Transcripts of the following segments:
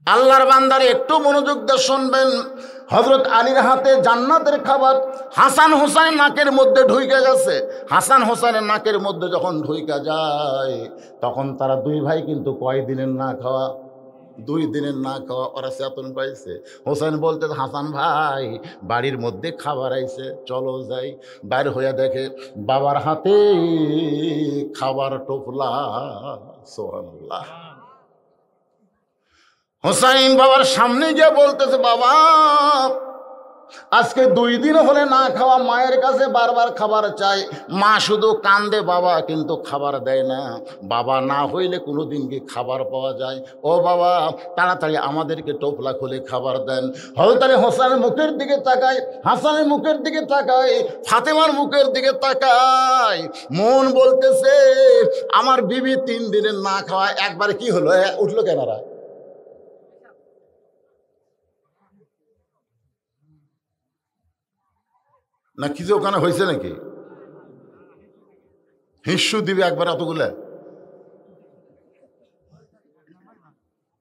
আল্লাহর বান্দারে একটু মনোযোগ দিয়ে শুনবেন। হযরত আলীর হাতে জান্নাতের খাবার হাসান হোসেনের নাকের মধ্যে ঢুকে গেছে। হাসান হোসেনের নাকের মধ্যে যখন ঢুকে যায় তখন তারা দুই ভাই কিন্তু কয়দিনের না খাওয়া, 2 দিনের না খাওয়া ওরা চেতন পাইছে। হোসেন বলতে, হাসান ভাই বাড়ির মধ্যে খাবার আইছে, চলো যাই। বাইর হইয়া দেখে বাবার হাতে খাবার টোপলা। সুবহানাল্লাহ। হোসাইন বাবার সামনে গিয়ে বলতেছে, বাবা আজকে 2 দিন হলে না খাওয়া, মায়ের কাছে বারবার খাবার চাই, মা শুধু কান্দে, বাবা কিন্তু খাবার দেয় না। বাবা না হইলে কোনোদিন কি খাবার পাওয়া যায়? ও বাবা তাড়াতাড়ি আমাদেরকে টোপলা খুলে খাবার দেন। হযরত আলী হোসেনের মুখের দিকে তাকায়, হাসানের মুখের দিকে তাকায়, ফাতেমার মুখের দিকে তাকায়। মন বলতেছে আমার বিবি 3 দিনের না খাওয়া, একবার কি হলো, উঠলো কেনারা? না কিছু ওখানে হয়েছে নাকি? হিস্যু দিবে একবার এতগুলা?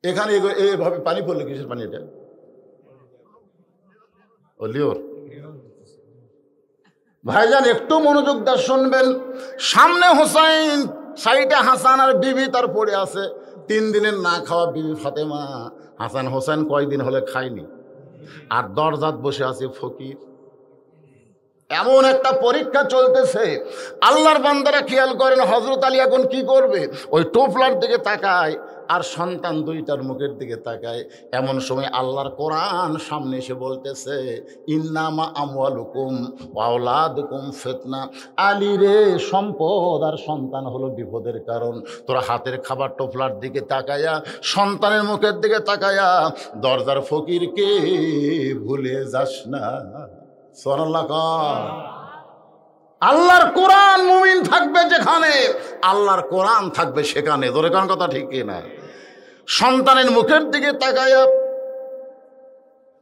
এখানে এইভাবে পানি পড়লে কিসের পানি এটা? ও লিওর। ভাইজান একটু মনোযোগ দিয়ে শুনবেন। সামনে হোসাইন, সাইডে হাসান আর বিবি তার পড়ে আছে। 3 দিনের না খাওয়া বিবি ফাতেমা। হাসান হোসেন কয়দিন হলে খায়নি, আর দরজাত বসে আছে ফকির। এমন একটা পরীক্ষা চলতেছে। আল্লাহর বান্দারা খেয়াল করেন, হযরত আলী এখন কি করবে? ওই টোপলার দিকে তাকায় আর সন্তান 2টার মুখের দিকে তাকায়। এমন সময় আল্লাহর কোরআন সামনে এসে বলতেছে, ইন্নামা আমওয়ালুকুম ওয়া আওলাদুকুম ফিতনা। আলী রে, সম্পদ আর সন্তান হলো বিপদের কারণ। তোরা হাতের খাবার টোপলার দিকে তাকায়া, সন্তানের মুখের দিকে তাকায়া দরজার ফকিরকে ভুলে যাস না। আল্লাহর কোরআন মুমিন থাকবে যেখানে, আল্লাহর কোরআন থাকবে সেখানে। ধরে কোন কথা ঠিক কিনা? সন্তানের মুখের দিকে তাকায়া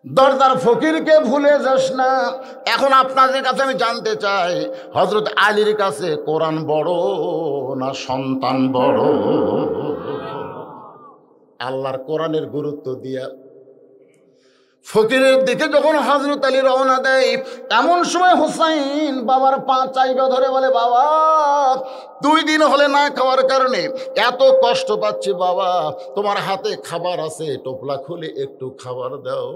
দরজার ফকিরকে ভুলে যাস না। এখন আপনাদের কাছে আমি জানতে চাই, হযরত আলীর কাছে কোরআন বড় না সন্তান বড়? আল্লাহর কোরআনের গুরুত্ব দিয়া ফকিরের দিকে যখন হযরত আলী রওনা দেয়, এমন সময় হুসাইন বাবার পা চাইবা ধরে বলে, বাবা 2 দিন হলে না খাওয়ার কারণে এত কষ্ট পাচ্ছি, বাবা তোমার হাতে খাবার আছে, টোপলা খুলে একটু খাবার দাও।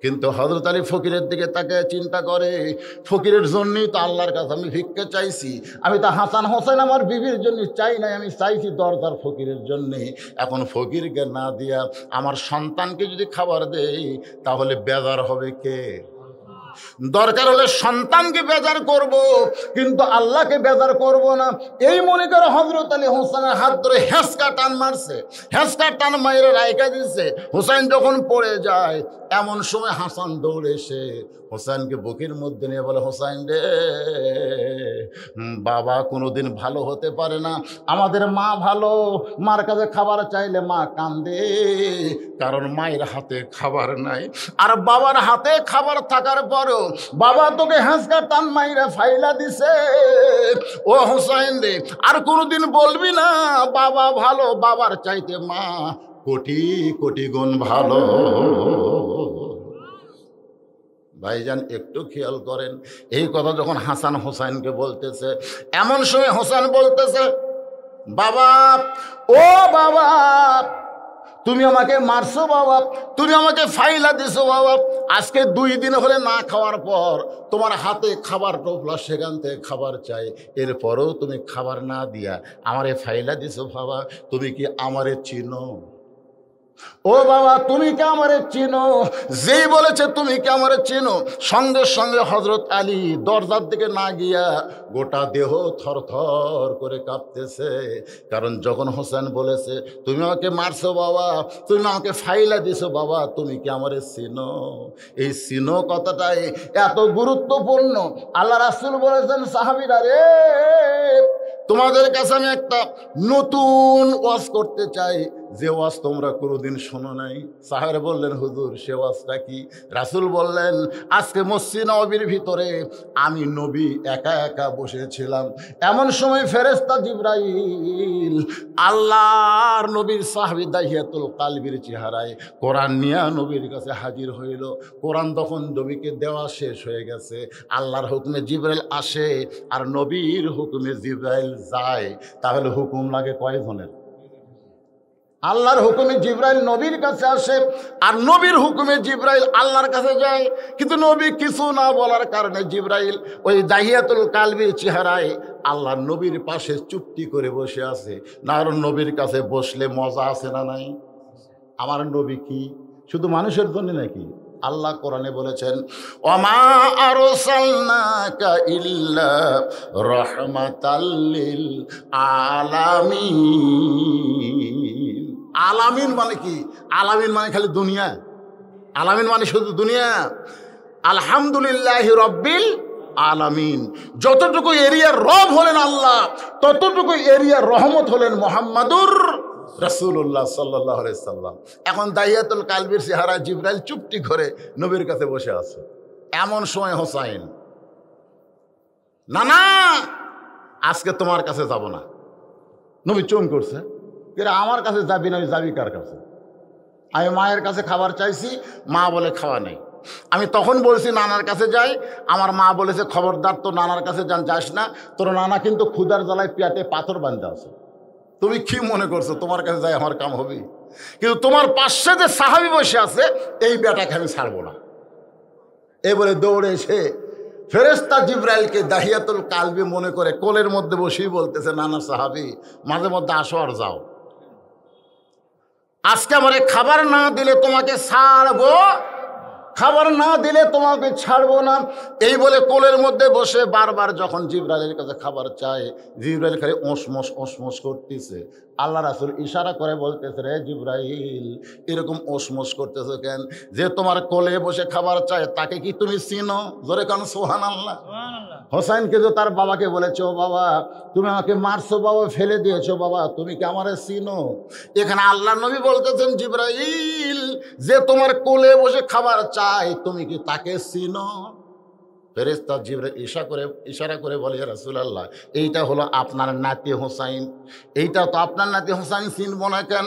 কিন্তু হযরত আলী ফকিরের দিকে তাকে চিন্তা করে, ফকিরের জন্যই তো আল্লাহর কাছে আমি ভিক্ষা চাইছি। আমি তো হাসান হোসেন আমার বিবির জন্য চাই নাই, আমি চাইছি দরদার ফকিরের জন্যে। এখন ফকিরকে না দিয়া আমার সন্তানকে যদি খাবার দেই তাহলে বেজার হবে কে? দরকার হলে সন্তানকে বেজার করব, কিন্তু আল্লাহকে বেজার করব না। এই মনে করে হযরত আলী হোসেনের হাত ধরে হেঁচকা টান মারছে, হেঁচকা টান মাইরে রাইকা দিচ্ছে। হুসাইন যখন পড়ে যায়, এমন সময় হাসান দৌড়ে এসে হোসেনকে বুকের মধ্যে নিয়ে বলে, হোসেন রে, বাবা কোনোদিন ভালো হতে পারে না, আমাদের মা ভালো, মার কাছে খাবার চাইলে মা কান্দে, কারণ মায়ের হাতে খাবার নাই। আর বাবার হাতে খাবার থাকার পরও বাবা তোকে হেঁচকা টান মাইরা ফাইলা দিছে। ও হোসেন রে, আর কোনোদিন বলবি না বাবা ভালো, বাবার চাইতে মা কোটি কোটি গুণ ভালো। ভাইজান একটু খেয়াল করেন, এই কথা যখন হাসান হোসেনকে বলতেছে, এমন সময় হোসেন বলতেছে, বাবা ও বাবা তুমি আমাকে মারছো বাবা, তুমি আমাকে ফাইলা দিছো বাবা, আজকে 2 দিন হলে না খাওয়ার পর তোমার হাতে খাবার টোপলা, সেখান থেকে খাবার চাই, এরপরেও তুমি খাবার না দিয়া আমারে ফাইলা দিছো বাবা, তুমি কি আমারে চিনো? ও বাবা তুমি কি আমারে চিনো? যেই বলেছে তুমি কি আমারে চিনো, সঙ্গে সঙ্গে হযরত আলী দরজার দিকে না গিয়া গোটা দেহ থরথর করে কাঁপতেছে। কারণ যখন হোসেন বলেছে তুমি আমাকে মারছো বাবা, তুমি আমাকে ফাইলা দিছো বাবা, তুমি কি আমারে চিনো, এই চিনো কথাটাই এত গুরুত্বপূর্ণ। আল্লাহ রাসূল বলেছেন, সাহাবীরা রে, তোমাদের কাছে আমি একটা নতুন ওয়াজ করতে চাই, যে ওয়াজ তোমরা কোনোদিন শোনো নাই। সাহাবারা বললেন হুজুর সে ওয়াজটা কি? রাসূল বললেন আজকে মসজিদ নববীর ভিতরে আমি নবী একা একা বসেছিলাম, এমন সময় ফেরেশতা জিবরাইল আল্লাহর নবীর সাহাবী দাহিয়াতুল কালবির চেহারায় কোরআন নিয়ে নবীর কাছে হাজির হইল। কোরআন তখন নবীকে দেওয়া শেষ হয়ে গেছে। আল্লাহর হুকুমে জিবরাইল আসে আর নবীর হুকুমে জিবরাইল যায়। তাহলে হুকুম লাগে কয়জনের? আল্লাহর হুকুমে জিবরাইল নবীর কাছে আসে আর নবীর হুকুমে জিবরাইল আল্লাহর কাছে যায়। কিন্তু নবী কিছু না বলার কারণে জিবরাইল ওই দাহিয়াতুল কালবির চেহারায় আল্লাহর নবীর পাশে চুপটি করে বসে আছে। না আর নবীর কাছে বসলে মজা আছে না নাই? আমার নবী কি শুধু মানুষের জন্য নাকি? আল্লাহ কোরআনে বলেছেন ওমা আরসালনাকা ইল্লা রাহমাতাল লিল আলামিন। আলামিন মানে কি? আলামিন মানে খালি দুনিয়া? আলামিন মানে শুধু দুনিয়া? আলহামদুলিল্লাহি রাব্বিল আলামিন। যতটুকু এরিয়ার রব হলেন আল্লাহ, ততটুকু এরিয়ার রহমত হলেন মুহাম্মাদুর রাসূলুল্লাহ সাল্লাল্লাহু আলাইহি সাল্লাম। এখন দাহিয়াতুল কালবির চেহারা জিবরাইল চুপটি করে নবীর কাছে বসে আছে। এমন সময় হোসাইন না না আজকে তোমার কাছে যাব না। নবী চুম করছে, আমার কাছে যাবি না? যাবি কার কাছে? আমি মায়ের কাছে খাবার চাইছি, মা বলে খাওয়া নেই। আমি তখন বলছি নানার কাছে যাই, আমার মা বলেছে খবরদার তো নানার কাছে যাস না, তোর নানা কিন্তু ক্ষুধার জ্বালায় পেটে পাথর বাঁধতে আছে। তুমি কি মনে করছো তোমার কাছে যাই আমার কাম হবে? কিন্তু তোমার পাশে যে সাহাবী বসে আছে এই বেটাকে আমি ছাড়বো না। এবারে দৌড়ে এসে ফেরেশতা জিবরাইলকে দাহিয়াতুল কালবি মনে করে কোলের মধ্যে বসেই বলতেছে নানা সাহাবী মাঝে মধ্যে আসো আর যাও, আজকে আমারে খাবার না দিলে তোমাকে ছাড়বো, খাবার না দিলে তোমাকে ছাড়বো না। এই বলে কোলের মধ্যে বসে বারবার যখন জিবরাইলের কাছে খাবার চায়, জিবরাইল খালি ওসমস ওসমস করতেছে। আল্লাহ রাসূল ইশারা করে বলতেছে রে জিবরাইল এরকম ওসমস করতেছে কেন? যে তোমার কোলে বসে খাবার চায় তাকে কি তুমি চিনো? জোরে কান সুবহানাল্লাহ। হোসাইনকে যে তার বাবাকে বলেছো বাবা তুমি আমাকে মারছো, বাবা ফেলে দিয়েছো, বাবা তুমি কি আমারে চিনো? এখানে আল্লাহ নবী বলতেছেন জিবরাইল যে তোমার কোলে বসে খাবার চায় তুমি কি তাকে চিনো? ফেরেশতা জিবরাইল ইশারা করে বলে ইয়া রাসূলুল্লাহ এইটা হলো আপনার নাতি হোসাইন, এইটা তো আপনার নাতি হোসাইন চিনব না কেন?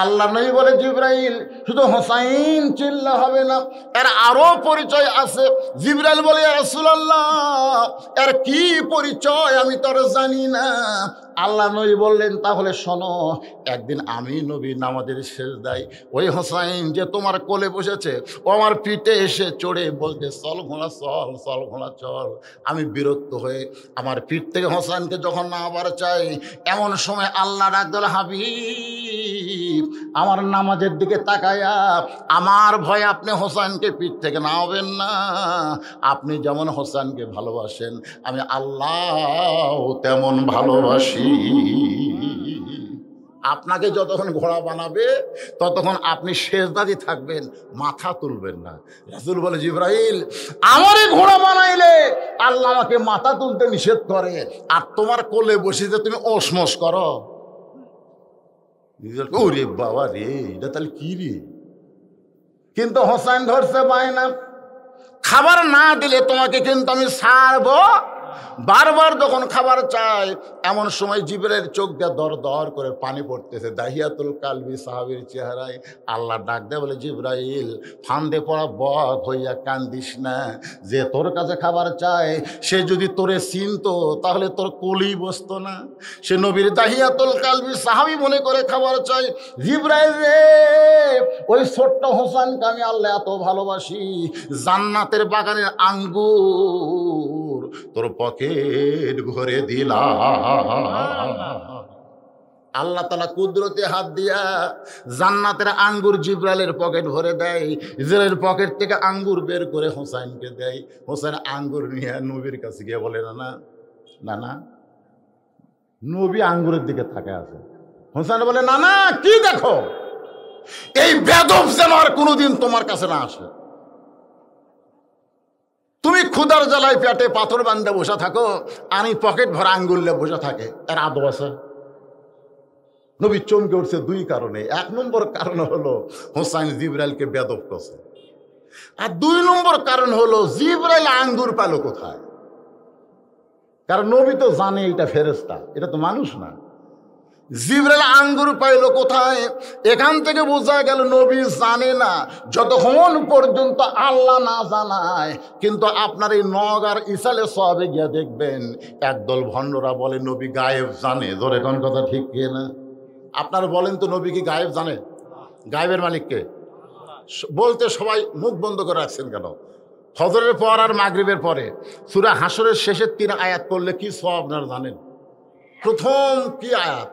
আল্লাহ নবী বলে জিবরাইল শুধু হোসাইন চিনলে হবে না, এর আরো পরিচয় আছে। জিবরাইল বলে ইয়া রাসূলুল্লাহ এর কি পরিচয় আমি তো আর জানি না। আল্লাহ নবী বললেন তাহলে শোনো, একদিন আমি নবী নামাজের সেজদায় ওই হোসাইন যে তোমার কোলে বসেছে ও আমার পিঠে এসে চড়ে বলতে চল ঘোড়া চল, চল ঘোড়া চল। আমি বিরক্ত হয়ে আমার পিঠ থেকে হোসাইনকে যখন না আবার চাই, এমন সময় আল্লাহ ডাক দিল হাবিব আমার নামাজের দিকে তাকায়া আমার ভয় আপনি হোসাইনকে পিঠ থেকে নামাবেন না। আপনি যেমন হোসাইনকে ভালোবাসেন আমি আল্লাহ তেমন ভালোবাসি। আপনাকে যতক্ষণ ঘোড়া বানাবে ততক্ষণ আপনি সেজদাদি থাকবেন, মাথা তুলবেন না। রাসূল বলে জিবরাইল আমারে ঘোড়া বানাইলে আল্লাহ আমাকে মাথা তুলতে নিষেধ করে, আর তোমার কোলে বসে যে তুমি ওসমস করো। ওরে বাবা রে এটা তাহলে কি রে? কিন্তু হোসাইন ধরছে বায়না, খাবার না দিলে তোমাকে কিন্তু আমি ছাড়বো। বারবার যখন খাবার চায় এমন সময় জিবরাইলের চোখ দিয়ে দর দর করে পানি পড়তেছে দাহিয়াতুল কালবি সাহাবীর চেহারায়। আল্লাহ ডাক দেয় বলে জিবরাইল ফান্দে পড়া বক হইয়া কান্দিস না, যে তোর কাছে খাবার চায় সে যদি তোরে চিনতো তাহলে তোর কোলেই বসতো না। সে নবীর দাহিয়াতুল কালবি সাহাবী মনে করে খাবার চায়। জিবরাইল রে ওই ছোট্ট হোসেনকে আমি আল্লাহ এত ভালোবাসি, জান্নাতের বাগানের আঙ্গুর তোর পকেট ভরে দিলাম। আল্লাহ তাআলা কুদরতে হাত দিয়া জান্নাতের আঙ্গুর জিবরাইলের পকেট ভরে দেয়। জিবরাইলের পকেট থেকে আঙ্গুর বের করে হোসাইনকে দেয়। হোসেন আঙ্গুর নিয়ে নবীর কাছে গিয়ে বলে না না না, নবী আঙ্গুরের দিকে তাকায় আছে। হোসেন বলে না না কি দেখো, এই বেদব যেন আর কোনোদিন তোমার কাছে না আসে। তুমি ক্ষুধার জ্বালায় পেটে পাথর বান্ধে বসে থাকো, আমি পকেট ভরা আঙ্গুল নিয়ে বসে থাকে, এর আদব আছে? নবী চমকে উঠছে দুই কারণে। এক নম্বর কারণ হলো হোসাইন জিবরাইলকে বেদব করছে, আর দুই নম্বর কারণ হলো জিবরাইল আঙ্গুর পেল কোথায়। কারণ নবী তো জানে এটা ফেরেশতা, এটা তো মানুষ না। জিবরাইল আঙ্গুর পাইল কোথায়? এখান থেকে বোঝা গেল নবী জানে না, যতক্ষণ পর্যন্ত আল্লাহ না জানায়। কিন্তু আপনার এই নওগাঁর ইসালে সবে গিয়ে দেখবেন একদল ভণ্ডরা বলে নবী গায়েব জানে। জোরে কোন কথা ঠিক কি না? আপনারা বলেন তো নবী কি গায়েব জানে? গায়েবের মালিককে বলতে সবাই মুখ বন্ধ করে রাখছেন কেন? ফজরের পর আর মাগরিবের পরে সূরা হাসরের শেষের 3 আয়াত পড়লে কি সওয়াব আপনারা জানেন? প্রথম কি আয়াত?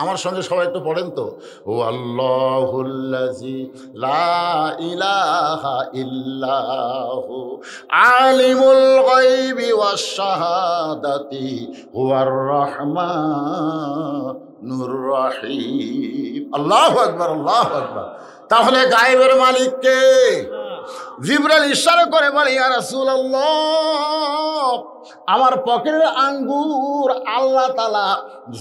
আমার সঙ্গে সবাই একটু পড়েন তো। ও আল্লাহুল্লাযী লা ইলাহা ইল্লাহু আলিমুল গায়বি ওয়াশ শাহাদাতি হুয়ার রাহমানুর রহিম। আল্লাহু আকবার, আল্লাহু আকবার। তাহলে গায়েবের মালিক কে? জিবরাইল ইশারা করে বলে, ইয়া রাসূলুল্লাহ, আমার পকেটের আঙ্গুর আল্লাহ তাআলা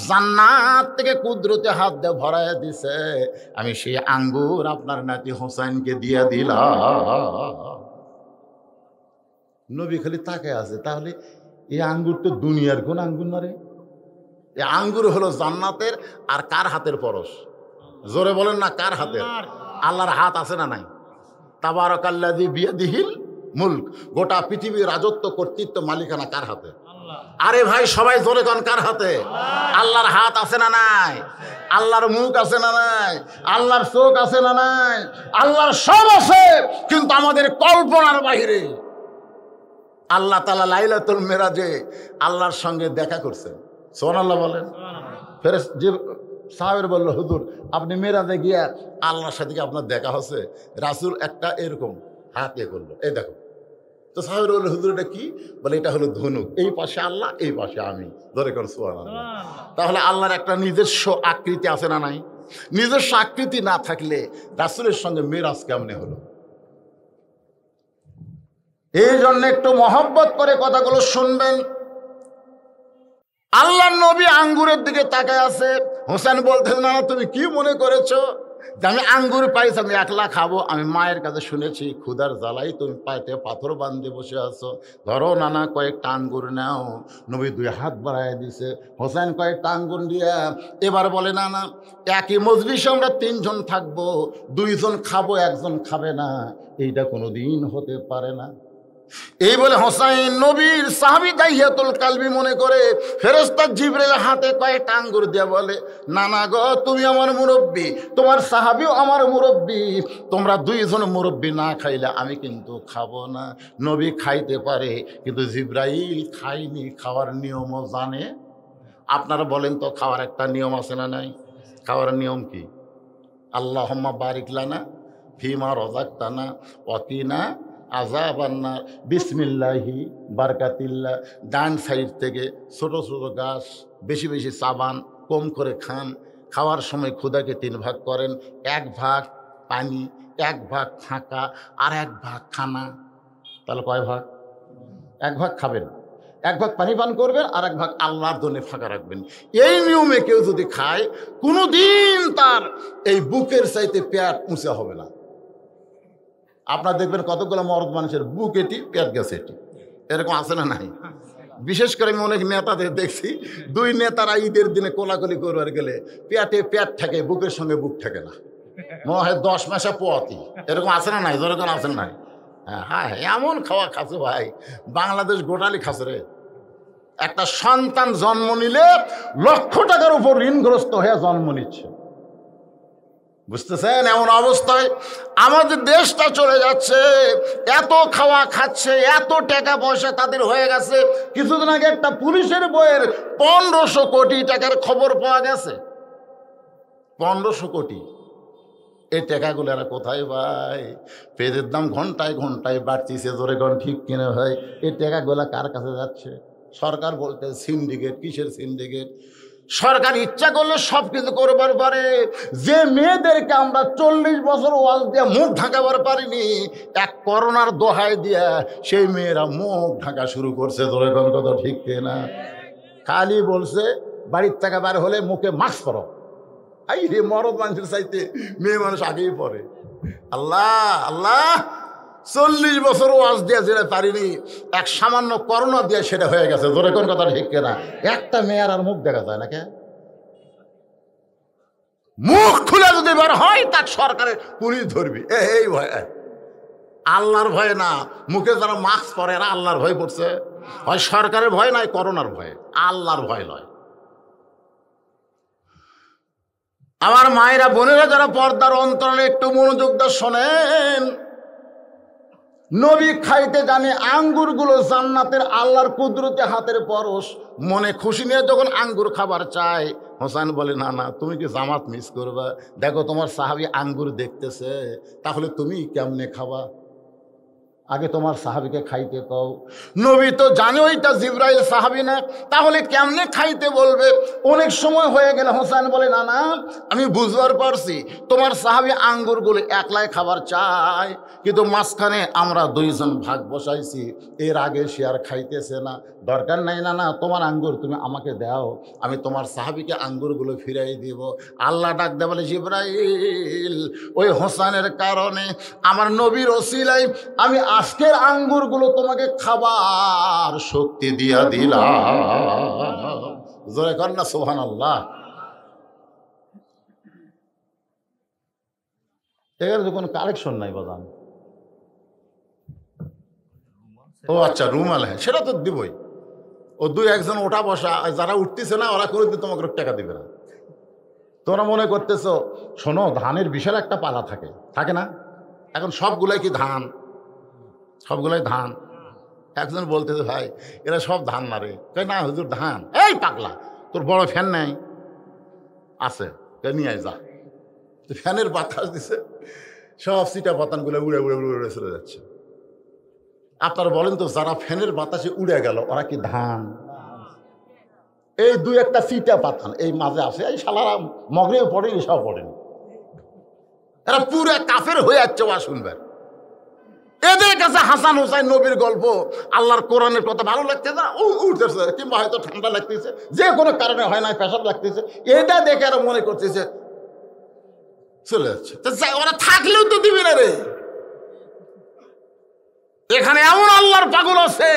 জান্নাত থেকে কুদরতে হাত দিয়ে ভরায় দিছে, আমি সেই আঙ্গুর আপনার নাতি হোসেনকে দিয়ে দিলাম। নবী খালি তাকায় আছে। তাহলে এই আঙ্গুর তো দুনিয়ার কোন আঙ্গুর না রে? এই আঙ্গুর হলো জান্নাতের। আর কার হাতের পরশ? জোরে বলেন না, কার হাতের? আল্লাহর হাত আছে না নাই? তাবারাকাল্লাযী বিয়াদিহিল মুলক। গোটা পৃথিবীর রাজত্ব, কর্তৃত্ব, মালিকানা কার হাতে? আরে ভাই সবাই জোরে কোন কার হাতে? আল্লাহর হাত আছে না নাই? আল্লাহর মুখ আছে না নাই? আল্লাহর চোখ আছে না নাই? আল্লাহর সব আছে, কিন্তু আমাদের কল্পনার বাইরে। আল্লাহ তাআলা লাইলাতুল মেরাজে আল্লাহর সঙ্গে দেখা করছেন। সুবহানাল্লাহ বলেন। ফেরেশ যে সাহাবের বলল, হুজুর আপনি মেরাজে গিয়া আল্লাহর সাথে আপনার দেখা হচ্ছে? রাসূল একটা এরকম হাত এ করলো, এই দেখো। তো সাহাবের বলল, হুজুর এটা কি? বলে এটা হলো ধনুক, এই পাশে আল্লাহ, এই পাশে আমি। ধরে কোন সুবহানাল্লাহ। তাহলে আল্লাহর একটা নিজস্ব আকৃতি আছে না নাই? নিজস্ব আকৃতি না থাকলে রাসূলের সঙ্গে মেরাজ কেমনে হলো? এই জন্য একটু মহব্বত করে কথাগুলো শুনবেন। আল্লাহর নবী আঙ্গুরের দিকে তাকায় আছে। হোসেন বলতেন, না তুমি কি মনে করেছো যে আমি আঙ্গুর পাইছি আমি একলা খাবো? আমি মায়ের কাছে শুনেছি ক্ষুধার জ্বালাই তুমি পাইতে পাথর বান্ধে বসে আছো, ধরো নানা কয়েকটা আঙ্গুর নাও। নবী 2 হাত বাড়ায় দিছে। হোসেন কয়েকটা আঙ্গুর দিয়া এবার বলে, না না, একই মজলিসে আমরা 3 জন থাকবো, 2 জন খাবো, 1 জন খাবে না, এইটা কোনোদিন হতে পারে না। এই বলে হোসাইন নবীর সাহাবী দাইয়াতুল কালবি মনে করে ফেরেশতা জিবরাইল হাতে কয়েকটা আঙ্গুর দিয়ে বলে, না না গো, তুমি আমার মুরব্বী, তোমার সাহাবীও আমার মুরব্বী, তোমরা 2 জন মুরব্বী না খাইলে আমি কিন্তু খাবো না। নবী খাইতে পারে, কিন্তু জিবরাইল খায়নি, খাওয়ার নিয়মও জানে। আপনারা বলেন তো, খাওয়ার একটা নিয়ম আছে না নাই? খাওয়ার নিয়ম কি? আল্লাহুম্মা বারিক লানা ফিমা রাযাকতানা ওয়া কিনা আযাবান্নার। বিসমিল্লাহি বারকাতিল্লাহ। ডান সাইড থেকে ছোট ছোট গাছ, বেশি বেশি চাবান, কম করে খান। খাওয়ার সময় ক্ষুধাকে 3 ভাগ করেন, 1 ভাগ পানি, 1 ভাগ ফাঁকা, আর 1 ভাগ খানা। তাহলে কয় ভাগ? 1 ভাগ খাবেন, 1 ভাগ পানি পান করবেন, আর 1 ভাগ আল্লাহর জন্য ফাঁকা রাখবেন। এই নিয়মে কেউ যদি খায়, কোনোদিন তার এই বুকের চাইতে পেট উঁচা হবে না। আপনার দেখবেন কতগুলো মরদ মানুষের বুক এটি, পেট গেছে এটি, এরকম আছে না নাই? বিশেষ করে আমি অনেক নেতাদের দেখছি, 2 নেতারা ঈদের দিনে কোলাকুলি করবার গেলে পেটে পেট থাকে, বুকের সঙ্গে বুক থাকে না, মনে হয় 10 মাসে পোয়াতি। এরকম আছে না নাই? যেরকম আছে না নাই? হ্যাঁ হ্যাঁ, এমন খাওয়া খাচ্ছে ভাই, বাংলাদেশ গোটালি খাচ্ছে রে। একটা সন্তান জন্ম নিলে লক্ষ টাকার উপর ঋণগ্রস্ত হয়ে জন্ম নিচ্ছে, বুঝতেছেন? এমন অবস্থায় আমাদের দেশটা চলে যাচ্ছে। এত খাওয়া খাচ্ছে, এত টাকা পয়সা তাদের হয়ে গেছে। কিছুদিন আগে একটা পুলিশের বইয়ের 1500 কোটি টাকার খবর পাওয়া গেছে। 1500 কোটি। এই টাকাগুলো এরা কোথায় ভাই? পেঁয়াজের দাম ঘন্টায় ঘন্টায় বাড়তিছে, জোরে কোন ঠিক কিনা ভাই? এই টাকাগুলা কার কাছে যাচ্ছে? সরকার বলতে সিন্ডিকেট। কিসের সিন্ডিকেট? সরকার ইচ্ছা করলে সব কিছু করবার পারে। যে মেয়েদেরকে আমরা 40 বছর ওয়াজ দিয়ে মুখ ঢাকাবার পারিনি, এক করোনার দোহাই দিয়া সেই মেয়েরা মুখ ঢাকা শুরু করছে। ধরে কোন কথা ঠিক না? খালি বলছে বাড়ির থেকে বার হলে মুখে মাস্ক পরো। এই রে মরদ মানুষের চাইতে মেয়ে মানুষ আগেই পড়ে। আল্লাহ আল্লাহ, 40 বছর ওয়াজ দিয়ে যেটা পারিনি, এক সামান্য করোনা দিয়ে সেটা হয়ে গেছে। জোরে কোন কথা ঠিক না? একটা মেয়ের আর মুখ দেখা যায় না কে? মুখ খুলে যদি বের হয় তার সরকারের পুলিশ ধরবি, এই ভয়। আল্লাহর ভয় না, মুখে যারা মাস্ক পরে এরা আল্লাহর ভয় পড়ছে। হয় সরকারের ভয় নয় করোনার ভয়, আল্লাহর ভয় নয়। আমার মায়েরা বোনেরা যারা পর্দার অন্তরালে একটু মনোযোগ দিয়ে শোনেন, নবী খাইতে জানে আঙ্গুরগুলো জান্নাতের আল্লাহর কুদরতে হাতের পরশ। মনে খুশি নিয়ে যখন আঙ্গুর খাবার চায়, হোসেন বলে না না, তুমি কি জামাত মিস করবা? দেখো তোমার সাহাবী আঙ্গুর দেখতেছে, তাহলে তুমি কেমনে খাবা? আগে তোমার সাহাবীকে খাইতে কও। নবী তো জানে ওইটা জিবরাইল সাহাবী না, তাহলে কেমনে খাইতে বলবে? অনেক সময় হয়ে গেলে হোসেন বলে না না, আমি বুঝবার পারছি তোমার সাহাবী আঙ্গুরগুলো একলাই খাবার চায়, কিন্তু মাঝখানে আমরা 2 জন ভাগ বসাইছি, এর আগে সে আর খাইতেছে না। দরকার নাই না না, তোমার আঙ্গুর তুমি আমাকে দাও, আমি তোমার সাহাবীকে আঙ্গুরগুলো ফিরাই দিব। আল্লাহ ডাক দে বলে জিবরাইল, ওই হোসেনের কারণে আমার নবীর ওসিলায় আমি আজকের আঙ্গুরগুলো তোমাকে খাবার শক্তি দিয়া দিলাম। জোরে কর না সুবহানাল্লাহ। এর যখন কালেকশন নাই বাজান। ও আচ্ছা, রুমাল, হ্যাঁ সেটা তো দিবই। ও 2-1 ওঠা বসা, যারা উঠতেছে না ওরা করে তোমাকে টাকা দিবে না। তোমরা মনে করতেছো, শোনো, ধানের বিশাল একটা পালা থাকে, থাকে না? এখন সবগুলাই কি ধান? সবগুলাই ধান। একজন বলতেছে ভাই এরা সব ধান না রে। না হুজুর ধান। এই পাগলা, তোর বড় ফ্যান নাই? আছে, নিয়ে আয় যা। ফ্যানের বাতাস দিছে, সব সিটা পাতানগুলো উড়ে উড়ে উড়ে উড়ে চলে যাচ্ছে। আপনারা বলেন তো, যারা ফ্যানের বাতাসে উড়ে গেল ওরা কি ধান? এই 2-1টা সিটা পাতান এই মাঝে আছে, এই শালারা মগরেও পড়েনি, সব পড়েনি, এরা পুরো কাফের হয়ে যাচ্ছে। ওয়া শুনবেন, এদের কাছে হাসান হোসাইন নবীর গল্প, আল্লাহর কোরআনের কথা ভালো লাগতেছে না, উঠতেছে, কিংবা হয়তো ঠান্ডা লাগতেছে, যে কোনো কারণে হয় না, পেশাব লাগতেছে, এটা দেখে আরো মনে করতেছে চলে যাচ্ছে। ওরা থাকলেও তো দিবি না রে। এখানে এমন আল্লাহর পাগল আছে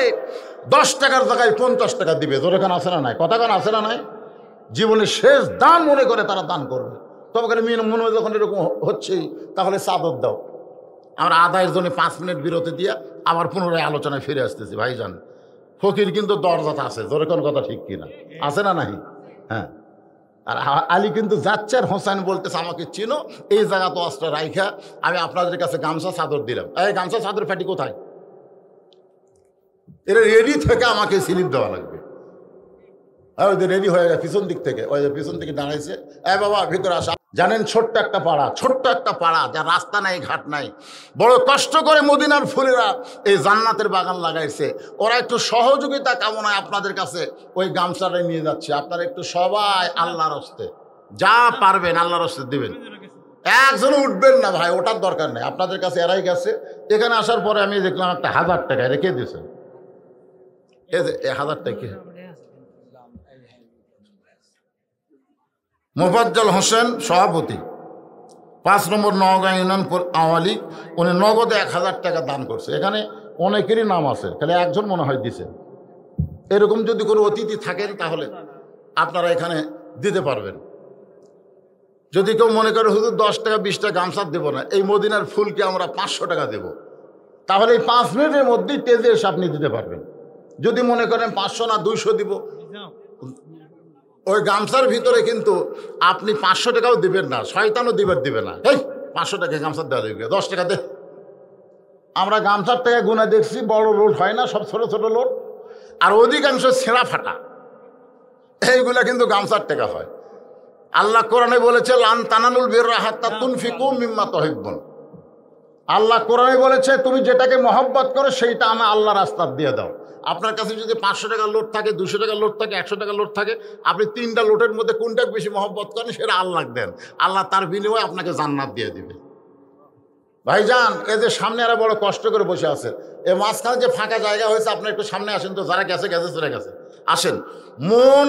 10 টাকার জায়গায় 50 টাকা দিবে। তোর এখানে আসে না নাই? কথা কান আসে না নাই? জীবনের শেষ দান মনে করে তারা দান করবে। তবে মনে হয় যখন এরকম হচ্ছেই, তাহলে চাদর দাও। আমরা আদায়ের জন্য 5 মিনিট বিরতি দিয়ে আবার পুনরায় আলোচনায় ফিরে আসতেছি। ভাইজান, ফকির কিন্তু দরজাতে আছে, জোরে কোন কথা ঠিক কিনা? আছে না নাই? হ্যাঁ। আর আলী কিন্তু যাচ্ছে, আর হোসেন বলতেছে আমাকে চিনো, এই জায়গা তো অস্ত্র রাইখা আমি আপনাদের কাছে গামছা চাদর দিলাম। এই গামছা চাদর ফ্যাটি কোথায়? এরা রেডি থেকে আমাকে স্লিপ দেওয়া লাগবে। ওই যে রেডি হয়ে গেছে পিছন দিক থেকে, ওই যে পিছন থেকে দাঁড়াইছে, এই বাবা ভিতরে আসা। জানেন, ছোট্ট একটা পাড়া, যার রাস্তা নাই, ঘাট নাই, বড় কষ্ট করে মদিনার ফুলেরা এই জান্নাতের বাগান লাগাইছে। ওরা একটু সহযোগিতা কামনায় আপনাদের কাছে ওই গামছাটা নিয়ে যাচ্ছে। আপনারা একটু সবাই আল্লাহর হস্তে যা পারবেন আল্লাহর হস্তে দিবেন। একজন উঠবেন না ভাই, ওটার দরকার নেই, আপনাদের কাছে এরাই গেছে। এখানে আসার পরে আমি দেখলাম একটা 1000 টাকা রেখে দিয়েছে। এই যে 1000 টাকা মোফাজ্জল হোসেন সভাপতি, 5 নম্বর নওগাঁ ইউনিয়ন আওয়ামী লীগ, উনি নগদে 1000 টাকা দান করছে। এখানে অনেকেরই নাম আছে, খালি একজন মনে হয় দিছে। এরকম যদি কোনো অতিথি থাকেন তাহলে আপনারা এখানে দিতে পারবেন। যদি কেউ মনে করে হুজুর 10 টাকা 20 টাকা গামছা দেবো না, এই মদিনার ফুলকে আমরা 500 টাকা দেব, তাহলে এই 5 মিনিটের মধ্যেই তেজে এসে আপনি দিতে পারবেন। যদি মনে করেন 500 না 200 দিব, ওই গামছার ভিতরে কিন্তু আপনি 500 টাকাও দিবেন না, শয়তানও দিবে না। এই 500 টাকা গামছা দেওয়া দেবে, 10 টাকা দে। আমরা গামছার টাকা গুণা দেখছি, বড় লোড হয় না, সব ছোট ছোট লোড, আর অধিকাংশ ছেঁড়া ফাটা, এইগুলা কিন্তু গামছার টাকা হয়। আল্লাহ কোরআনে বলেছে লান তানালুল বিররা হাত্তা তুনফিকু মিম্মা তুহিব্বুন। আল্লাহ কোরআনে বলেছে তুমি যেটাকে মহব্বত করো সেইটা আমি আল্লাহ রাস্তা দিয়ে দাও। আপনার কাছে যদি 500 টাকা লোড থাকে, 200 টাকা লোড থাকে, 100 টাকা লোড থাকে, আপনি 3টা লোটের মধ্যে কোনটা বেশি মহব্বত করেন সেটা আল্লাহ দেন, আল্লাহ তার বিনিময়ে আপনাকে জান্নাত দিয়ে দিবে। ভাইজান, এই যে সামনে এরা বড় কষ্ট করে বসে আছে, এই মাঝখানে যে ফাঁকা জায়গা হয়েছে, আপনি একটু সামনে আসেন তো, যারা গেছে চলে গেছে, আসেন। মন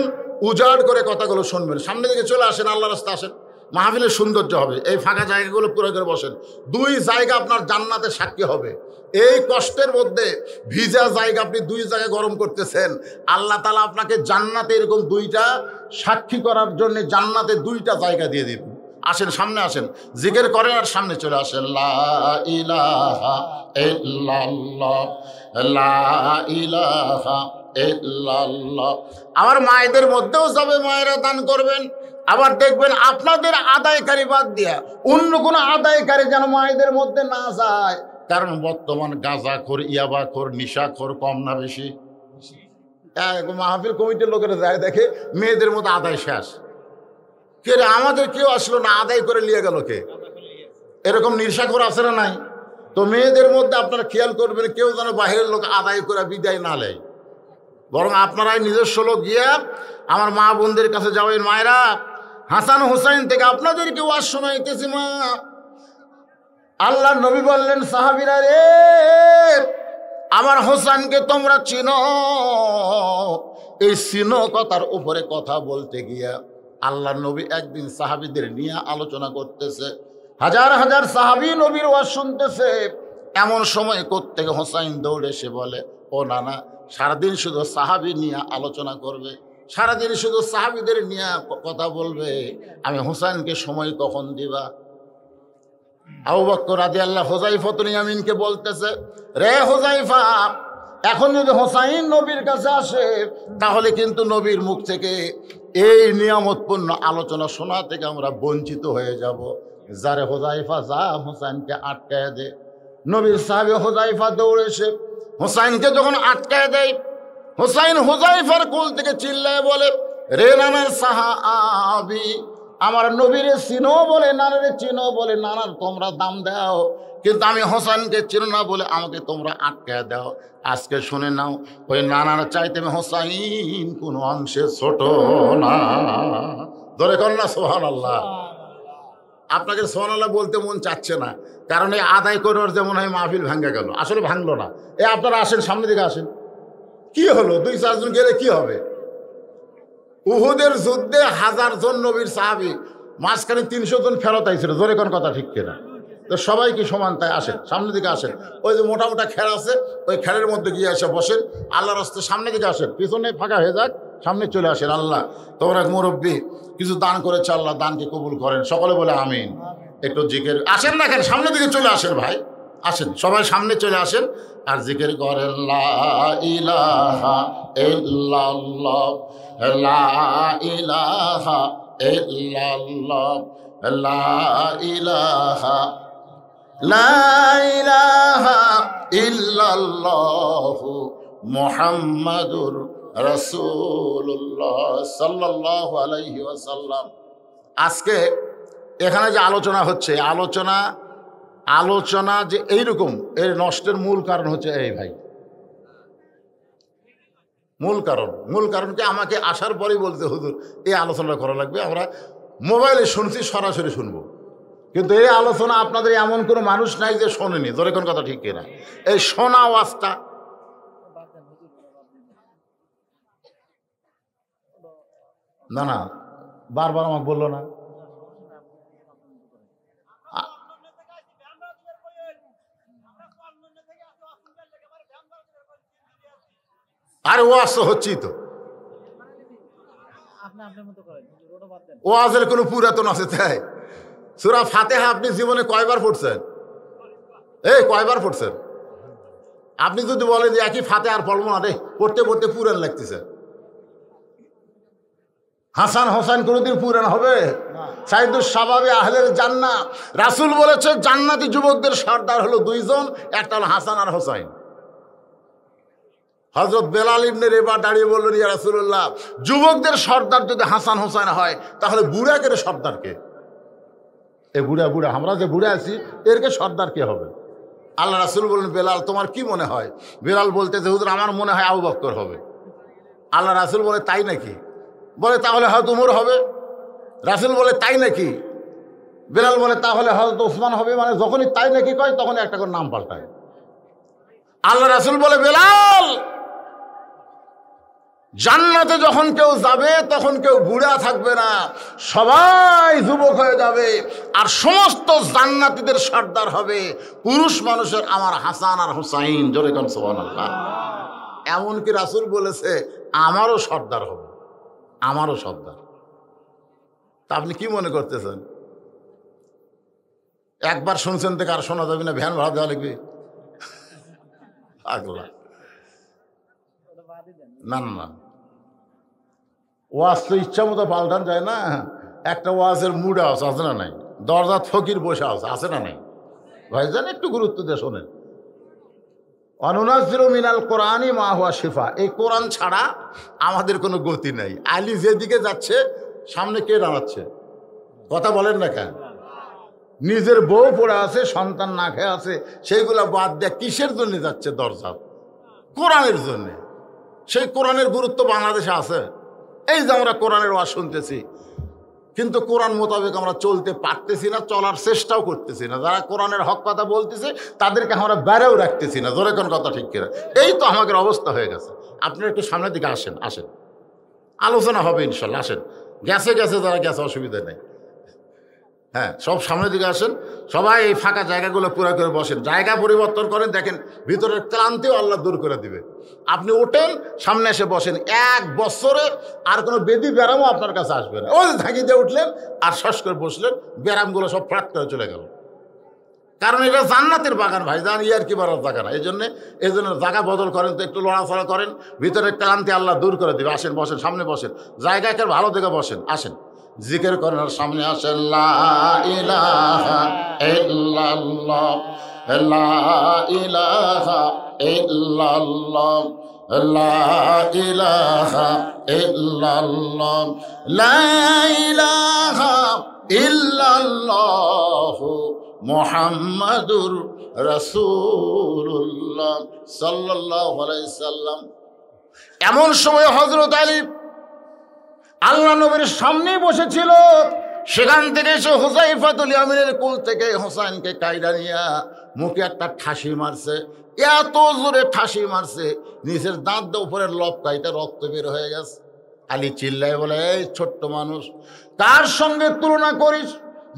উজাড় করে কথাগুলো শুনবেন। সামনে দিকে চলে আসেন, আল্লাহ রাস্তা আসেন, মাহফিলের সৌন্দর্য হবে। এই ফাঁকা জায়গাগুলো পুরো করে বসেন। দুই জায়গা আপনার জান্নাতে সাক্ষী হবে। এই কষ্টের মধ্যে ভিজা জায়গা আপনি দুই জায়গায় গরম করতেছেন, আল্লাহ তাআলা আপনাকে জান্নাতে এরকম দুইটা সাক্ষী করার জন্য জান্নাতে দুইটা জায়গা দিয়ে দিবেন। আসেন, সামনে আসেন, জিকির করেন আর সামনে চলে আসেন। লা ইলাহা ইল্লাল্লাহ, লা ইলাহা ইল্লাল্লাহ। আমার মায়েদের মধ্যেও যাবে, মায়েরা দান করবেন। আবার দেখবেন আপনাদের আদায়কারী বাদ দিয়া অন্য কোনো আদায়কারী যেন মায়েদের মধ্যে না যায়। কারণ বর্তমান গাঁজাখোর, ইয়াবাখোর, নিশাখোর কম না বেশি? মাহফিল কমিটির লোকেরা যায়, দেখে মেয়েদের মধ্যে আদায় শেষ। কে রে, আমাদের কেউ আসলো না, আদায় করে নিয়ে গেল কে? এরকম নিশাখোর আছে না নাই? তো মেয়েদের মধ্যে আপনারা খেয়াল করবেন, কেউ যেন বাহিরের লোক আদায় করে বিদায় না নেয়, বরং আপনারাই নিজস্ব লোক গিয়া আমার মা বোনদের কাছে যাবেন। মায়েরা, হাসান হুসাইন থেকে আপনাদেরকে ওয়াজ শোনাইতেছি। মা, আল্লাহ নবী বললেন, সাহাবীরা রে, আমার হোসেনকে তোমরা চিনো। এই চিনো কথার উপরে কথা বলতে গিয়া আল্লাহ নবী একদিন সাহাবীদের নিয়ে আলোচনা করতেছে। হাজার হাজার সাহাবী নবীর ওয়াজ শুনতেছে। এমন সময় কোত্থেকে হোসাইন দৌড়ে এসে বলে, ও নানা, সারাদিন শুধু সাহাবী নিয়ে আলোচনা করবে, সারাদিন শুধু সাহাবীদের নিয়ে কথা বলবে, আমি হোসেনকে সময় কখন দিবা? আবু বকর রাদিয়াল্লাহু হুযায়ফা ইবনে ইয়ামিনকে বলতেছে, রে হুযায়ফা, এখন যদি হোসাইন নবীর কাছে আসে তাহলে কিন্তু নবীর মুখ থেকে এই নিয়ামতপূর্ণ আলোচনা শোনা থেকে আমরা বঞ্চিত হয়ে যাব। যারে হুযায়ফা, যা হোসাইনকে আটকায় দে। নবীর সাহাবী হুযায়ফা দৌড়ে এসে হোসাইনকে যখন আটকায় দেয়, হোসাইন হুযায়ফার কোল থেকে চিল্লায় বলে, রে নানার সাহাবী, আমার নবীরে চিনো বলে, নানারে চিনো বলে, নানার তোমরা দাম দাও, কিন্তু আমি হোসেনকে চিনো না বলে আমাকে তোমরা আটকায় দাও। আজকে শুনে নাও, ওই নানার চাইতে আমি হোসাইন কোনো অংশে ছোট না। ধরে কর না সুবহানাল্লাহ। আপনাকে সুবহানাল্লাহ বলতে মন চাচ্ছে না, কারণ এই আদায় করার যেমন হয় মাহফিল ভাঙ্গা গেল। আসলে ভাঙলো না। আপনারা আসেন, সামনের দিকে আসেন। কি হলো, 2-4 জন গেলে কি হবে? উহুদের যুদ্ধে 1000 জন নবীর সাহাবী, মাঝখানে 300 জন ফেরত আইছিল। জোরে কোন কথা ঠিক কিনা? তো সবাই কি সমান? তাই আসেন, সামনের দিকে আসেন। ওই যে মোটা মোটা খের আছে, ওই খেরের মধ্যে গিয়ে এসে বসেন। আল্লাহর রাস্তায় সামনের দিকে আসেন, পিছনে ফাঁকা হয়ে যাক, সামনে চলে আসেন। আল্লাহ তোমরা মুরব্বী কিছু দান করেছে, আল্লাহ দানকে কবুল করেন। সকলে বলে আমিন। একটু জিকির আসেন না কেন, সামনের দিকে চলে আসেন ভাই, আসেন সবাই সামনে চলে আসেন আর জিকির করেন, লা ইলাহা ইল্লাল্লাহ, লা ইলাহা ইল্লাল্লাহ, লা ইলাহা, লা ইলাহা ইল্লাল্লাহ, মুহাম্মাদুর রাসূলুল্লাহ সাল্লাল্লাহু আলাইহি ওয়াসাল্লাম। আজকে এখানে যে আলোচনা হচ্ছে, আলোচনা যে এইরকম, এর নষ্টের মূল কারণ হচ্ছে এই ভাই, মূল কারণ কি আমাকে আসার পরেই বলতে, হুজুর এই আলোচনা করা লাগবে। আমরা মোবাইলে শুনছি, সরাসরি শুনবো, কিন্তু এই আলোচনা আপনাদের এমন কোনো মানুষ নাই যে শোনেনি। ধরে কোন কথা ঠিক কিনা? এই শোনা ওয়াজটা না বারবার আমাকে বললো না। আরে ওয়াজ তো হচ্ছেই তো, ওয়াজের কোনো পুরাতন আছে তাই? সূরা ফাতিহা আপনি জীবনে কয়বার পড়ছেন? কয়বার পড়ছেন? আপনি যদি বলেন যে একই ফাতিহা আর পড়বো না রে, পড়তে পড়তে পুরান লাগতেছে। হাসান হোসেন কোনোদিন পুরান হবে? সাইদুস শাবাবে আহলের জান্নাহ। রাসূল বলেছে জান্নাতি যুবকদের সর্দার হলো 2 জন, একটা হলো হাসান আর হোসেন। হযরত বেলাল ইবনে রেবা দাঁড়িয়ে বললেন, ইয়া রাসূলুল্লাহ, যুবকদের সর্দার যদি হাসান হোসেন হয় তাহলে বুড়াকে সর্দার কে? এ বুড়া আমরা যে বুড়া আছি এরকে সর্দার কে হবে? আল্লাহ রাসূল বললেন, বেলাল তোমার কি মনে হয়? বেলাল বলতেছে, হুজুর আমার মনে হয় আবু বকর হবে। আল্লাহ রাসূল বলে, তাই নাকি? বলে তাহলে হয়তো উমর হবে। রাসূল বলে, তাই নাকি? বেলাল বলে, তাহলে হয়তো ওসমান হবে। মানে যখনই তাই নাকি কয় তখন একটা করে নাম পাল্টায়। আল্লাহ রাসূল বলে, বেলাল জান্নাতে যখন কেউ যাবে তখন কেউ বুড়া থাকবে না, সবাই যুবক হয়ে যাবে। আর সমস্ত জান্নাতীদের সর্দার হবে পুরুষ মানুষের আমার হাসান আর হুসাইন। জোরে কোন সুবহানাল্লাহ। এমনকি রাসূল বলেছে আমারও সর্দার হবে, আমারও সর্দার। তা আপনি কি মনে করতেছেন? একবার শুনছেন থেকে আর শোনা যাবে না? ভ্যান ভাড়া দেওয়া লাগবে? আগলা না না না, ওয়াজ তো ইচ্ছা মতো পাল্টান যায় না। একটা ওয়াজের মুড আছে না নাই? দরজাত ফকির বসে আছে না নাই? ভাইজান একটু গুরুত্ব দিয়ে শোনেন। অনুনাজ্জিলু মিনাল কোরআনি মা হুয়া শিফা। এই কোরআন ছাড়া আমাদের কোনো গতি নাই। আলী যেদিকে যাচ্ছে সামনে কে দাঁড়াচ্ছে? কথা বলেন না কেন? নিজের বউ পড়ে আছে, সন্তান না খেয়ে আছে, সেইগুলা বাদ দিয়ে কিসের জন্য যাচ্ছে দরজা? কোরআনের জন্যে। সেই কোরআনের গুরুত্ব বাংলাদেশে আছে। এই যে আমরা কোরআনের ওয়াজ শুনতেছি, কিন্তু কোরআন মোতাবেক আমরা চলতে পারতেছি না, চলার চেষ্টাও করতেছি না। যারা কোরআনের হক কথা বলতেছে তাদেরকে আমরা বেড়েও রাখতেছি না। জোরে কোন কথা ঠিক কিনা? এই তো আমাদের অবস্থা হয়ে গেছে। আপনারা একটু সামনের দিকে আসেন, আসেন, আলোচনা হবে ইনশাল্লাহ। আসেন, গেছে যারা গেছে, অসুবিধা নেই। হ্যাঁ, সব সামনের দিকে আসেন। সবাই এই ফাঁকা জায়গাগুলো পুরো করে বসেন, জায়গা পরিবর্তন করেন। দেখেন ভিতরের ক্লান্তিও আল্লাহ দূর করে দিবে। আপনি ওঠেন, সামনে এসে বসেন। 1 বছরে আর কোনো বেদি ব্যারামও আপনার কাছে আসবে না। ওই ঝাঁকি দিয়ে উঠলেন আর শ্বাস করে বসলেন, ব্যারামগুলো সব ফ্রাট করে চলে গেল। কারণ এটা জান্নাতের বাগান ভাইজান, ইয়ার কি বাড়ার জায়গা না। এই জন্য জায়গা বদল করেন, তো একটু লড়াচড়া করেন, ভিতরের ক্লান্তি আল্লাহ দূর করে দিবে। আসেন, বসেন, সামনে বসেন, জায়গা একটা ভালো দেখে বসেন। আসেন, জিকির করেন আর সামনে আসেন। লা ইলাহা ইল্লাল্লাহ, লা ইলাহা ইল্লাল্লাহ, লা ইলাহা ইল্লাল্লাহ, লা ইলাহা ইল্লাল্লাহ মুহাম্মাদুর রাসূলুল্লাহ সাল্লাল্লাহু আলাইহি সাল্লাম। এমন সময় হযরত আলী আল্লাহ নবীর সামনেই বসেছিল। সেখান থেকে এসে হুযায়ফাতুল ইয়ামানের কুল থেকে হোসাইনকে কায়দা নিয়ে মুখে একটা ঠাসি মারছে। এত জোরে ঠাসি মারছে, নিচের দাঁত দিয়ে উপরের লবকাইতে রক্ত বের হয়ে গেছে। আলী চিল্লায় বলে, এই ছোট্ট মানুষ, কার সঙ্গে তুলনা করিস?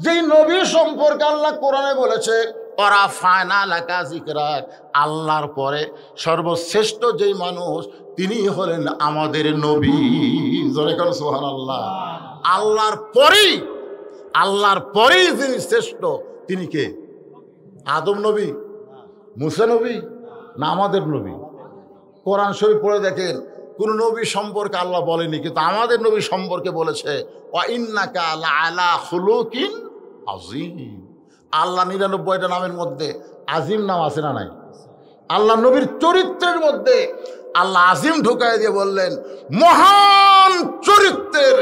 যেই নবী সম্পর্কে আল্লাহ কোরআনে বলেছে ওরা ফায়না লাকা যিকরাক, আল্লাহর পরে সর্বশ্রেষ্ঠ যেই মানুষ তিনি হলেন আমাদের নবী। জোরে করে সুবহানাল্লাহ। আল্লাহর পরেই যিনি শ্রেষ্ঠ তিনি কে? আদম নবী, মুসা নবী না আমাদের নবী? কোরআন শরীফ পড়ে দেখেন, কোন নবী সম্পর্কে আল্লাহ বলেনি, কিন্তু আমাদের নবী সম্পর্কে বলেছে ওয়া ইন্নাকা লাআলা খুলুকিন আযীম। আল্লাহ 99টা নামের মধ্যে আজিম নাম আছে না নাই? আল্লাহ নবীর চরিত্রের মধ্যে আল্লাহ আজিম ঢুকাই দিয়ে বললেন মহান চরিত্রের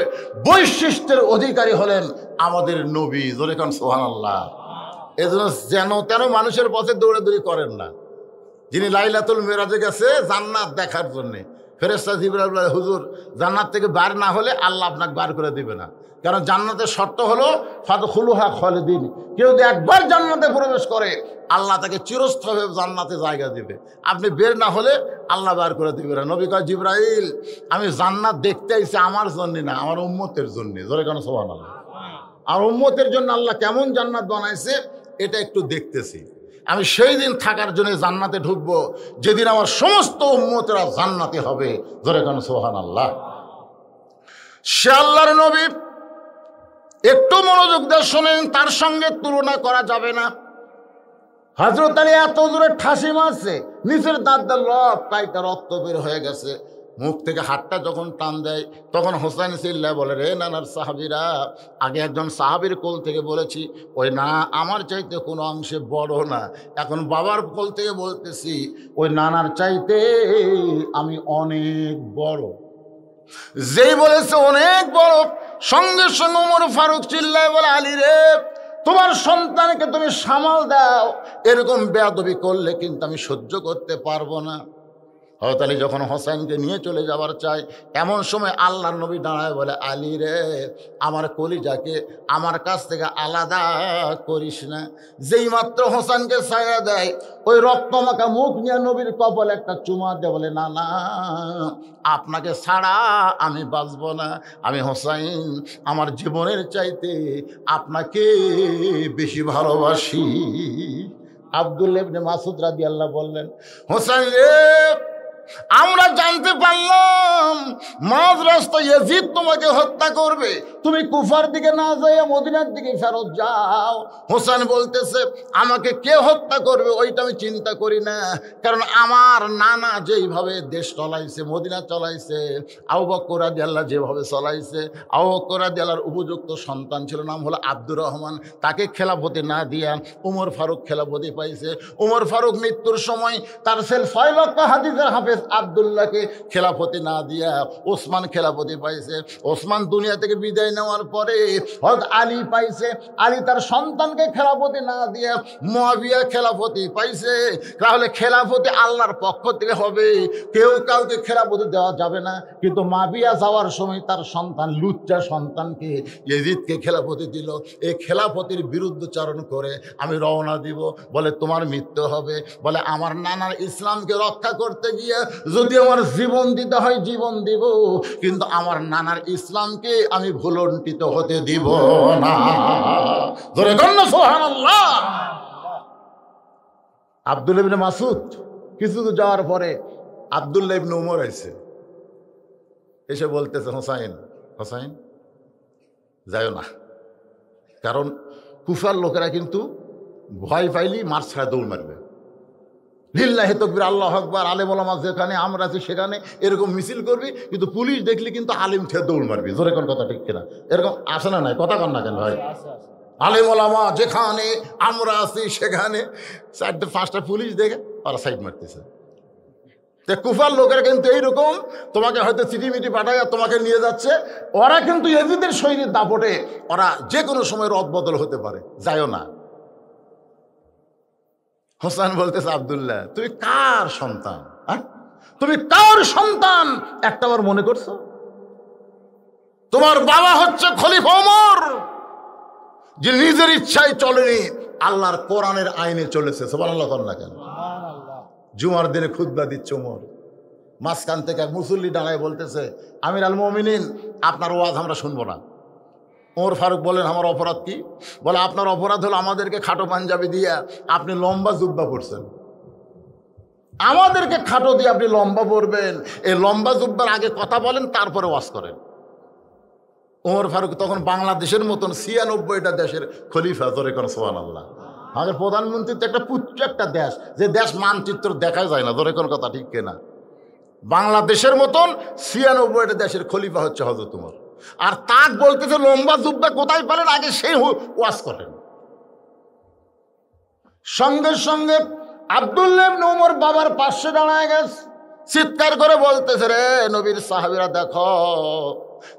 বৈশিষ্ট্যের অধিকারী হলেন আমাদের নবী। জোরে কোন সুবহানাল্লাহ। এজন্য যেন তেন মানুষের পথে দৌড়াদৌড়ি করেন না। যিনি লাইলাতুল মিরাজে গেছে জান্নাত দেখার জন্য, ফেরেশতা জিবরাইল বলে হুজুর জান্নাত থেকে বার না হলে আল্লাহ আপনাকে বার করে দিবে না। কারণ জান্নাতের শর্ত হলো ফাদখুলুহা খালিদিন। কেউ যদি একবার জান্নাতে প্রবেশ করে আল্লাহ তাকে চিরস্থায়ী জান্নাতে জায়গা দিবে। আপনি বের না হলে আল্লাহ বার করে দিবে না। নবী কয় জিবরাইল আমি জান্নাত দেখতে আইছি আমার জন্য না, আমার উম্মতের জন্য। জোরে কেন সুবহানাল্লাহ। আর উম্মতের জন্য আল্লাহ কেমন জান্নাত বানাইছে এটা একটু দেখতেছি। আমি সেই দিন থাকার জন্য জান্নাতে ঢুকবো যেদিন আমার সমস্ত উম্মতেরা জান্নাতে হবে। জোরে কেন সুবহানাল্লাহ। সে আল্লাহর নবী, একটু মনোযোগ দিয়ে শোনেন, তার সঙ্গে তুলনা করা যাবে না। হযরত আলী এত জোরে ঠাসি মারছে, নিচের দাঁত দিয়ে লবকাইতে রক্ত বের হয়ে গেছে। মুখ থেকে হাতটা যখন টান দেয় তখন হোসেন চিল্লায় বলে, রে নানার সাহাবীরা, আগে একজন সাহাবীর কোল থেকে বলেছি ওই না আমার চাইতে কোনো অংশে বড় না, এখন বাবার কোল থেকে বলতেছি ওই নানার চাইতে আমি অনেক বড়। যেই বলেছে অনেক বড়, সঙ্গে সঙ্গে ওমর ফারুক চিল্লায় বলে, আলী রে তোমার সন্তানকে তুমি সামাল দাও, এরকম বেয়াদবি করলে কিন্তু আমি সহ্য করতে পারবো না। হযরত আলী যখন হোসেনকে নিয়ে চলে যাবার চায়, এমন সময় আল্লাহর নবী দাঁড়ায় বলে, আলী রে, আমার কলিজাকে আমার কাছ থেকে আলাদা করিস না। যেই মাত্র হোসেনকে ছায়া দেয়, ওই রক্তমাখা মুখ নিয়ে নবীর কপালে একটা চুমা দেয়, বলে না না, আপনাকে ছাড়া আমি বাঁচব না। আমি হোসেন আমার জীবনের চাইতে আপনাকে বেশি ভালোবাসি। আব্দুল্লাহ ইবনে মাসউদ রাদিয়াল্লাহু বললেন, হোসেন রে, আমরা জানতে পারলাম মাঝ রাস্তায় ইয়াজিদ তোমাকে হত্যা করবে, তুমি কুফার দিকে না যাইয়া মদিনার দিকে ফেরত যাও। হোসেন বলতেছে, আমাকে কে হত্যা করবে ওইটা আমি চিন্তা করি না, কারণ আমার নানা যেইভাবে দেশ চলাইছে, মদিনা চলাইছে, আবু বকর রাদিয়াল্লাহু যেভাবে চলাইছে, আবু বকর রাদিয়াল্লাহর উপযুক্ত সন্তান ছিল, নাম হলো আব্দুর রহমান, তাকে খেলাফতি না দিয়া উমর ফারুক খেলাফতি পাইছে। উমর ফারুক মৃত্যুর সময় তার ছেলে 6 লক্ষ হাদিসের হাফেজ আব্দুল্লাহকে খেলাফতি না দিয়া ওসমান খেলাফতি পাইছে। ওসমান দুনিয়া থেকে বিদায় নেওয়ার পরে হযরত আলী পাইছে। আলী তার সন্তানকে খেলাফতি না দিয়া মুয়াবিয়া খেলাফতি পাইছে। তাহলে খেলাফতি আল্লাহর পক্ষ থেকে হবে, কেউ কাউকে খেলাফতি দেওয়া যাবে না। কিন্তু মুয়াবিয়া যাওয়ার সময় তার সন্তান, লুচ্চা সন্তানকে, ইয়াজিদকে খেলাফতি দিল। এই খেলাফতির বিরুদ্ধচারণ করে আমি রওনা দিব। বলে তোমার মৃত্যু হবে। বলে আমার নানার ইসলামকে রক্ষা করতে গিয়ে যদি আমার জীবন দিতে হয় জীবন দিব, কিন্তু আমার নানার ইসলামকে আমি ভুলণ্ঠিত হতে দিব না। জোরে বলুন সুবহানাল্লাহ। আব্দুল্লাহ ইবনে মাসউদ কিছু যাওয়ার পরে আব্দুল্লাহ ইবনে উমর আইছে, এসে বলতেছে, হোসাইন হোসাইন যাইও না, কারণ কুফার লোকেরা কিন্তু ভয় পাইলি মার ছাড়া দৌড় মারবে। লিল্লাহি তাকবীর, আল্লাহু আকবার, আলেম ওলামা যেখানে, আমরা আছি সেখানে এরকম মিছিল করবি, কিন্তু পুলিশ দেখলি কিন্তু আলেম থেকে দৌড় মারবি। জোরে কোন কথা ঠিক কিনা? এরকম আসে না? নাই কথা কন না কেন ভাই? আলেম ওলামা যেখানে, আমরা আছি সেখানে 4-5টা পুলিশ দেখে ওরা সাইড মারতেছে। কুফার লোকেরা কিন্তু এইরকম, তোমাকে হয়তো চিঠি পাঠায় তোমাকে নিয়ে যাচ্ছে, ওরা কিন্তু ইয়াজিদের সৈন্যের দাপটে ওরা যে কোনো সময় রদবদল হতে পারে, যাইও না। হোসেন বলতেছে, আব্দুল্লাহ তুমি কার সন্তান? তুমি কার সন্তান একটাবার মনে করছো? তোমার বাবা হচ্ছে খলিফা ওমর, যে নিজের ইচ্ছায় চলেনি, আল্লাহর কোরআনের আইনে চলেছে। সুবহানাল্লাহ না কেন? জুমার দিনে খুতবা দিচ্ছে ওমর, মাঝখান থেকে এক মুসল্লি দাঁড়ায় বলতেছে, আমির আল মুমিনিন, আপনার ওয়াজ আমরা শুনবো না। ওমর ফারুক বলেন, আমার অপরাধ কি? বলে, আপনার অপরাধ হলো আমাদেরকে খাটো পাঞ্জাবি দিয়ে আপনি লম্বা জুব্বা পরছেন। আমাদেরকে খাটো দিয়ে আপনি লম্বা পরবেন, এই লম্বা জুব্বার আগে কথা বলেন, তারপরে ওয়াজ করেন। ওমর ফারুক তখন বাংলাদেশের মতন 96টা দেশের খলিফা। জোরে কোন সুবহানাল্লাহ। আমাদের প্রধানমন্ত্রী তো একটা পুচ্ছ একটা দেশ, যে দেশ মানচিত্র দেখা যায় না। জোরে কোন কথা ঠিক কিনা? বাংলাদেশের মতন 96টা দেশের খলিফা হচ্ছে হযরত ওমর। আর তাক বলতেছে লম্বা জুব্বা কোথায় পেলেন, আগে সেই ওয়াজ করেন। সঙ্গে সঙ্গে আব্দুল্লাহ ইবনে উমর বাবার পাশে দাঁড়ায় গেছে, চিৎকার করে বলতেছে, রে নবীর সাহাবীরা, দেখো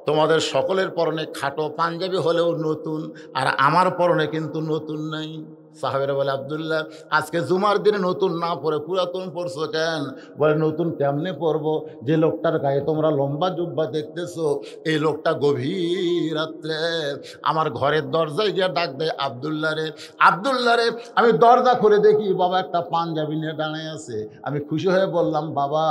তোমাদের সকলের পরনে খাটো পাঞ্জাবি হলেও নতুন, আর আমার পরনে কিন্তু নতুন নাই। সাহাবেরা বলে, আব্দুল্লাহ আজকে জুমার দিনে নতুন না পরে পুরাতন পরছো কেন? বলে, নতুন কেমনে পরবো? যে লোকটার গায়ে তোমরা লম্বা জুব্বা দেখতেছো, এই লোকটা গভীর রাত্রে আমার ঘরের দরজায় গিয়ে ডাক দেয়, আব্দুল্লাহ রে, আব্দুল্লাহ রে। আমি দরজা খুলে দেখি বাবা একটা পাঞ্জাবি নিয়ে দাঁড়ায় আছে। আমি খুশি হয়ে বললাম, বাবা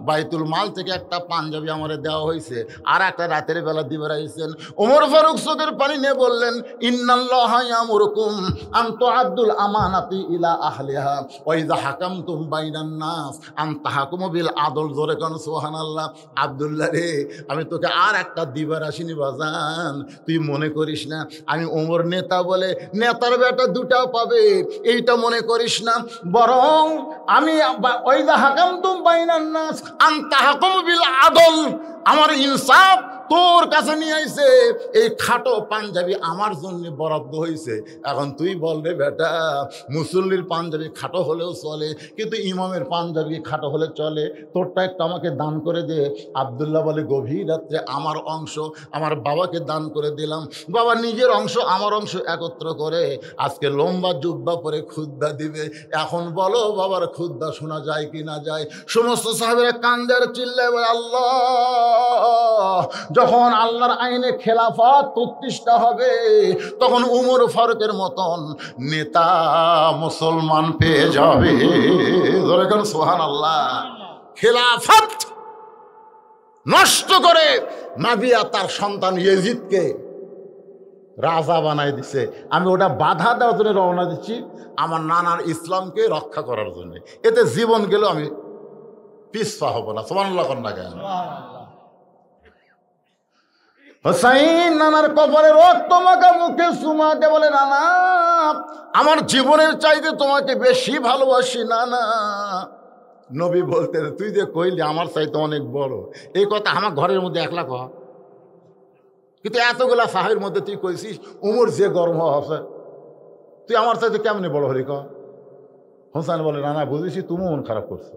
বাইতুল মাল থেকে একটা পাঞ্জাবি আমারে দেওয়া হয়েছে, আর একটা রাতের বেলা দিবে রাইছেন। ওমর ফারুক চোখের পানি নিয়ে বললেন, ইন্নাল্লাহা ইয়ামুরুকুম আন তুআদ্দুল আমানাতি ইলা আহলিহা ওয়া ইযা হাকামতুম বাইনান নাস আন তাহকুমু বিল আদল। জোরে কোন সুবহানাল্লাহ। আব্দুল্লাহ রে, আমি তোকে আর একটা দিবার আসিনি বাজান, তুই মনে করিস না আমি ওমর নেতা বলে নেতার বেটা দুটাও পাবে, এইটা মনে করিস না। বরং আমি ওয়া ইযা হাকামতুম বাইনান নাস আন তাহকুমু বিল আদল, আমার ইনসাফ তোর কাছে নিয়ে আইছে এই খাটো পাঞ্জাবি আমার জন্য বরাদ্দ হয়েছে। এখন তুই বল রে বেটা, মুসল্লির পাঞ্জাবি খাটো হলেও চলে, কিন্তু ইমামের পাঞ্জাবি খাটো হলে চলে, তোরটা একটু আমাকে দান করে দে। আব্দুল্লাহ বলে, গভীর রাত্রে আমার অংশ আমার বাবাকে দান করে দিলাম। বাবা নিজের অংশ আমার অংশ একত্র করে আজকে লম্বা জুব্বা পরে খুদ্া দিবে। এখন বলো বাবার খুদ্া শোনা যায় কি না যায়? সমস্ত সাহাবীরা কান্দে আর চিল্লায় বলে, আল্লাহ, যখন আল্লাহর আইনে খেলাফত প্রতিষ্ঠা হবে তখন উমর ফারুকের মতন নেতা মুসলমান পেয়ে যাবে। সুবহানাল্লাহ। খেলাফত নষ্ট করে মাবিয়া তার সন্তান ইয়েজিদকে রাজা বানাই দিছে। আমি ওটা বাধা দেওয়ার জন্য রওনা দিচ্ছি, আমার নানার ইসলামকে রক্ষা করার জন্য। এতে জীবন গেলেও আমি পিছপা হব না। সুবহানাল্লাহ কন্যা কেন? হোসাইন নানার কপালে রক্ত মাখা মুখে চুমা দিয়ে বলে, নানা, আমার জীবনের চাইতে তোমাকে বেশি ভালোবাসি নানা। নবী বলতে, তুই যে কইলি আমার চাইতে অনেক বড়, এই কথা আমার ঘরের মধ্যে একলা কহ, কিন্তু এতগুলা সাহাবীর মধ্যে তুই কইছিস উমর যে গরম হচ্ছে, তুই আমার চাইতে কেমনি বড় হলি ক? হোসাইন বলে, নানা বুঝেছি তুমি মন খারাপ করছো।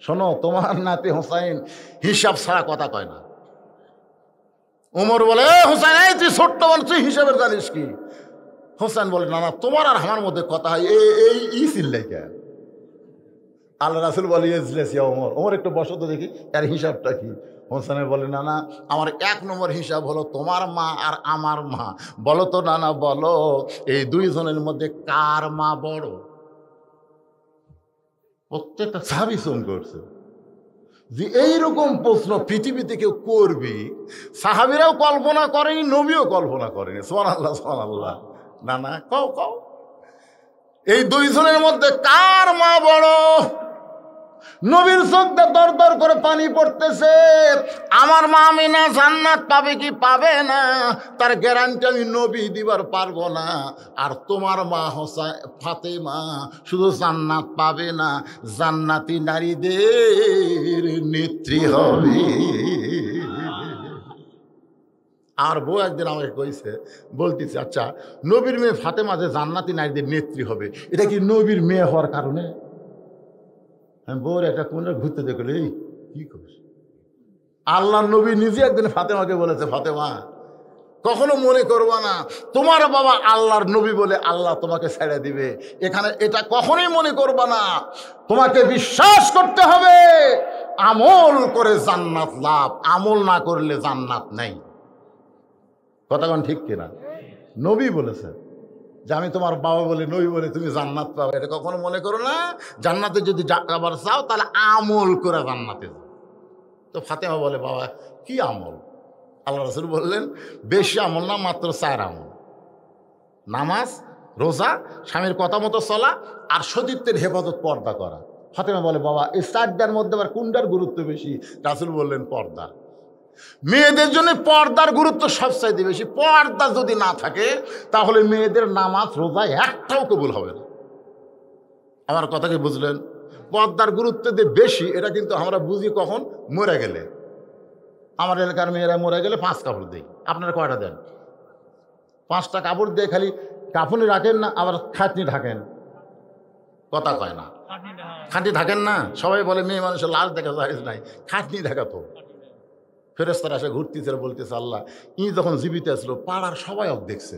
শোনো, তোমার নাতি হোসাইন হিসাব ছাড়া কথা কয় না। উমর বলে, হোসাইন এই তুই ছোট্ট মানুষ, তুই হিসাবের জানিস কি? হোসাইন বলে, নানা তোমার আর আমার মধ্যে কথা হয় এই চিল্লাই কে? আল্লাহ রাসূল বলে, ইজলিসিয়া ওমর, ওমর একটু বসো তো দেখি এর হিসাবটা কি। হোসেনে বলে, নানা আমার 1 নম্বর হিসাব হলো তোমার মা আর আমার মা। বলো তো নানা, বলো এই দুইজনের মধ্যে কার মা বড়? প্রত্যেকটা সাহাবী চুম করছে যে এইরকম প্রশ্ন পৃথিবীতে কেউ করবি। সাহাবীরাও কল্পনা করেনি, নবীও কল্পনা করেনি। সুবহানাল্লাহ, সুবহানাল্লাহ। নানা কও কও, এই দুইজনের মধ্যে কার মা বড়? নবীর চোখে দর দর করে পানি পড়তেছে। আমার মা আমিনা জান্নাত পাবে কি পাবে না তার গ্যারান্টি আমি নবী দিবার পারবো না। আর তোমার মা ফাতেমা শুধু জান্নাত পাবে না, জান্নাতি নারীদের নেত্রী হবে। আর বউ একদিন আমাকে কইছে, বলতেছে, আচ্ছা নবীর মেয়ে ফাতেমা যে জান্নাতি নারীদের নেত্রী হবে, এটা কি নবীর মেয়ে হওয়ার কারণে? আমি বউর একটা কোন ঘুরতে দেখল, এই কি করছ? আল্লাহ নবী নিজে একদিন ফাতেমাকে বলেছে, ফাতেমা কখনো মনে করবা না তোমার বাবা আল্লাহর নবী বলে আল্লাহ তোমাকে ছেড়ে দিবে। এখানে এটা কখনোই মনে করবা না, তোমাকে বিশ্বাস করতে হবে আমল করে জান্নাত লাভ, আমল না করলে জান্নাত নেই। কথা কোন ঠিক কিনা? নবী বলেছে যে আমি তোমার বাবা বলে নবী বলে তুমি জান্নাত পাবে, এটা কখনো মনে করো না। জান্নাতে যদি যাবার চাও তাহলে আমল করে জান্নাতে যাও। তো ফাতেমা বলে, বাবা কি আমল? আল্লাহ রাসূল বললেন, বেশি আমল না, মাত্র 4 আমল: নামাজ, রোজা, স্বামীর কথা মতো চলা, আর সতীত্বের হেফাজত, পর্দা করা। ফাতেমা বলে, বাবা এই 4টার মধ্যে আবার কোনটার গুরুত্ব বেশি? রাসূল বললেন, পর্দা। মেয়েদের জন্য পর্দার গুরুত্ব সবচাইতে বেশি। পর্দা যদি না থাকে তাহলে মেয়েদের নামাজ রোজা একটাও কবুল হবে না। আমার কথা কি বুঝলেন? পর্দার গুরুত্ব যে বেশি এটা কিন্তু আমরা বুঝি কখন? মরে গেলে। আমার এলাকার মেয়েরা মরে গেলে 5 কাপড় দেয়। আপনারা কয়টা দেন? 5টা কাপড় দিয়ে খালি কাফনি রাখেন না, আবার খাটনি ঢাকেন। কথা কয় না, খাটনি ঢাকেন না। সবাই বলে মেয়ে মানুষের লাশ দেখা যায় নাই, খাটনি ঢাকা তো। ফেরেশতারা এসে ঘুরতেছে, বলতেছে, আল্লাহ ই যখন জীবিত আসলো পাড়ার সবাই দেখছে,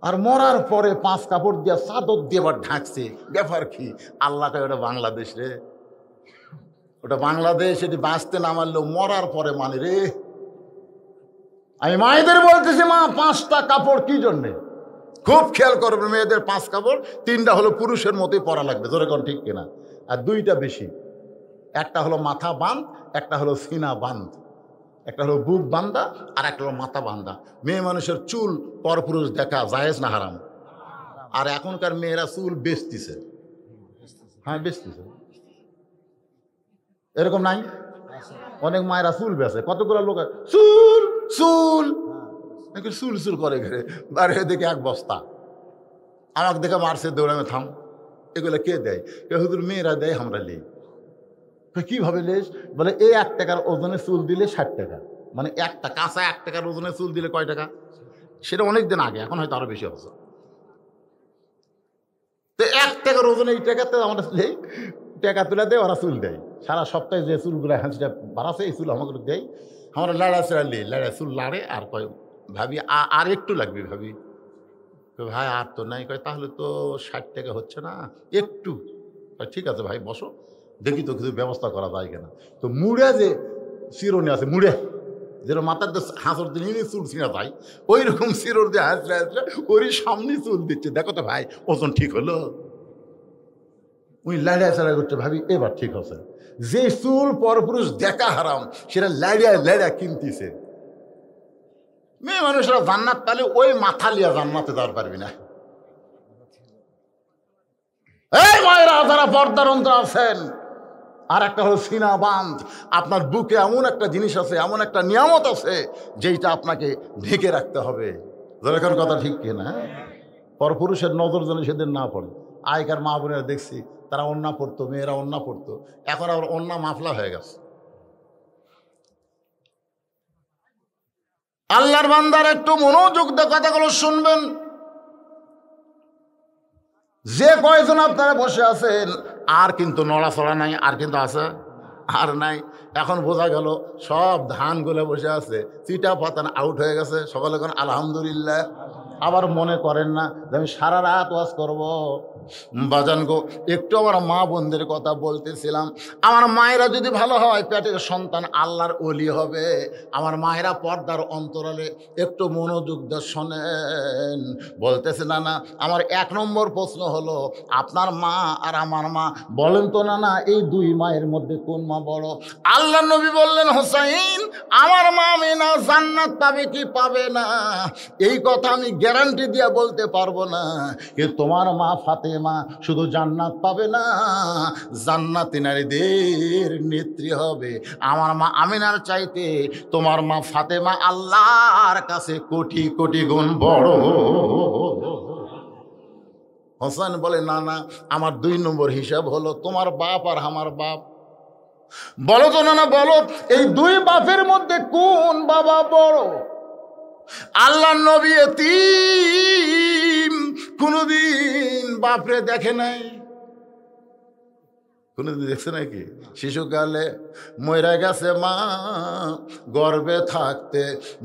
আর মরার পরে 5 কাপড় দিয়ে চাদর দিয়ে আবার ঢাকছে, ব্যাপার কি? আল্লাহটা ওটা বাংলাদেশ রে, ওটা বাংলাদেশ। এটি বাঁচতে না মানলেও মরার পরে মানে রে। আমি মায়েদের বলতেছি, মা 5টা কাপড় কি জন্যে? খুব খেয়াল করবে, মেয়েদের 5 কাপড়, 3টা হলো পুরুষের মতোই পরা লাগবে। জোরে কোন ঠিক কিনা? আর 2টা বেশি, একটা হলো মাথা বাঁধ, একটা হলো সিনা বাঁধ, একটা হলো বুক বান্ধা, আর একটা হলো মাথা বান্ধা। মেয়ে মানুষের চুল পরপুরুষ দেখা জায়েজ না হারাম? আর এখনকার মেয়েরা চুল বেচতিছে। হ্যাঁ বেচতিছে, এরকম নাই? অনেক মায়েরা চুল বেচে। কতগুলো লোক চুল চুল চুল চুল করে ঘরে বাইরে দেখে 1 বস্তা। আমাকে দেখে মারছে, দৌড়ামে থাম। এগুলো কে দেয়? হুজুর মেয়েরা দেয়, আমরা লেই। কিভাবে লেস? বলে এই 1 টাকার ওজনে চুল দিলে 60 টাকা। মানে একটা কাঁচা 1 টাকার ওজনে চুল দিলে কয় টাকা? সেটা অনেক দিন আগে, এখন হয়তো আরো বেশি হচ্ছে। তো 1 টাকার ওজনে এই টাকাতে আমরা টাকা তুলে দেয়, ওরা চুল দেয়। সারা সপ্তাহে যে চুলগুলো হাঁচিটা বাড়াচ্ছে এই চুল আমাকে দেয়। আমরা লাড়া চাড়ালি লাড়া চুল লাড়ে আর কয় ভাবি আর একটু লাগবে ভাবি। ভাই আর তো নাই। কয় তাহলে তো 60 টাকা হচ্ছে না, একটু। ঠিক আছে ভাই বসো, দেখি তো কিছু ব্যবস্থা করা যায় কিনা। তো মুড়ে যে চিরুনি আছে, মুড়ে যেরকম মাথার হাঁসর দিন চুল ছিঁড়া যায়, ওই রকম চিরর দিয়ে হাঁচড়ে হাঁচড়ে ওরই সামনে চুল দিচ্ছে। দেখো তো ভাই ওজন ঠিক হলো? ওই লাড়িয়া চাড়া করছে, ভাবি এবার ঠিক আছে। যে চুল পরপুরুষ দেখা হারাম সেটা লাড়িয়া লাড়িয়া কিনতেছে। মেয়ে মানুষরা জান্নাত পালে ওই মাথা লিয়া জান্নাতে যাওয়ার পারবি না। এই মায়েরা যারা পর্দার অন্তর আছেন, আর একটা হলো সিনা বাঁধ। আপনার বুকে এমন একটা জিনিস আছে, এমন একটা নিয়ামত আছে যেইটা আপনাকে ঢেকে রাখতে হবে। যেরকম কথা ঠিক কিনা? পরপুরুষের নজর যেন সেদিন না পড়ে। আগেকার মা বোনেরা দেখছি তারা ওন্না পড়তো, মেয়েরা ওন্না পড়তো, এখন আবার ওন্না মাফলা হয়ে গেছে। আল্লাহর বান্দার একটু মনোযোগ দিয়ে কথাগুলো শুনবেন। যে কয়জন আপনারা বসে আছেন আর কিন্তু নড়াচড়া নাই, আর কিন্তু আছে আর নাই। এখন বোঝা গেল সব ধানগুলো বসে আছে, চিটা পাতান আউট হয়ে গেছে। সকলে এখন আলহামদুলিল্লাহ। আবার মনে করেন না যে আমি সারা রাত ওয়াজ করব। বাজান গো, একটু আমার মা বোনদের কথা বলতেছিলাম। আমার মায়েরা যদি ভালো হয়, পেটের সন্তান আল্লাহর ওলি হবে। আমার মায়েরা পর্দার অন্তরালে একটু মনোযোগ দিয়ে শোনেন। বলতেছে না না, আমার 1 নম্বর প্রশ্ন হলো আপনার মা আর আমার মা বলেন তো না না, এই 2 মায়ের মধ্যে কোন মা বড়? আল্লাহ নবী বললেন, হোসাইন আমার মা আমিনা জান্নাত পাবে কি পাবে না এই কথা আমি গ্যারান্টি দিয়ে বলতে পারবো না। কিন্তু তোমার মা ফাতেমা শুধু জান্নাত পাবে না, জান্নাতি নারীদের নেত্রী হবে। আমার মা আমিনার চাইতে তোমার মা ফাতেমা আল্লাহর কাছে কোটি কোটি গুণ বড়। হোসেন বলে না না, আমার 2 নম্বর হিসাব হলো তোমার বাপ আর আমার বাপ। বলো তো না না, বলো এই 2 বাপের মধ্যে কোন বাবা বড়? আল্লাহ নবী এতিম, কোনদিন বাপরে দেখে নাই। কোনদিন দেখছে নাকি? শিশুকালে মইরা গেছে মা, গর্ভে থাকতে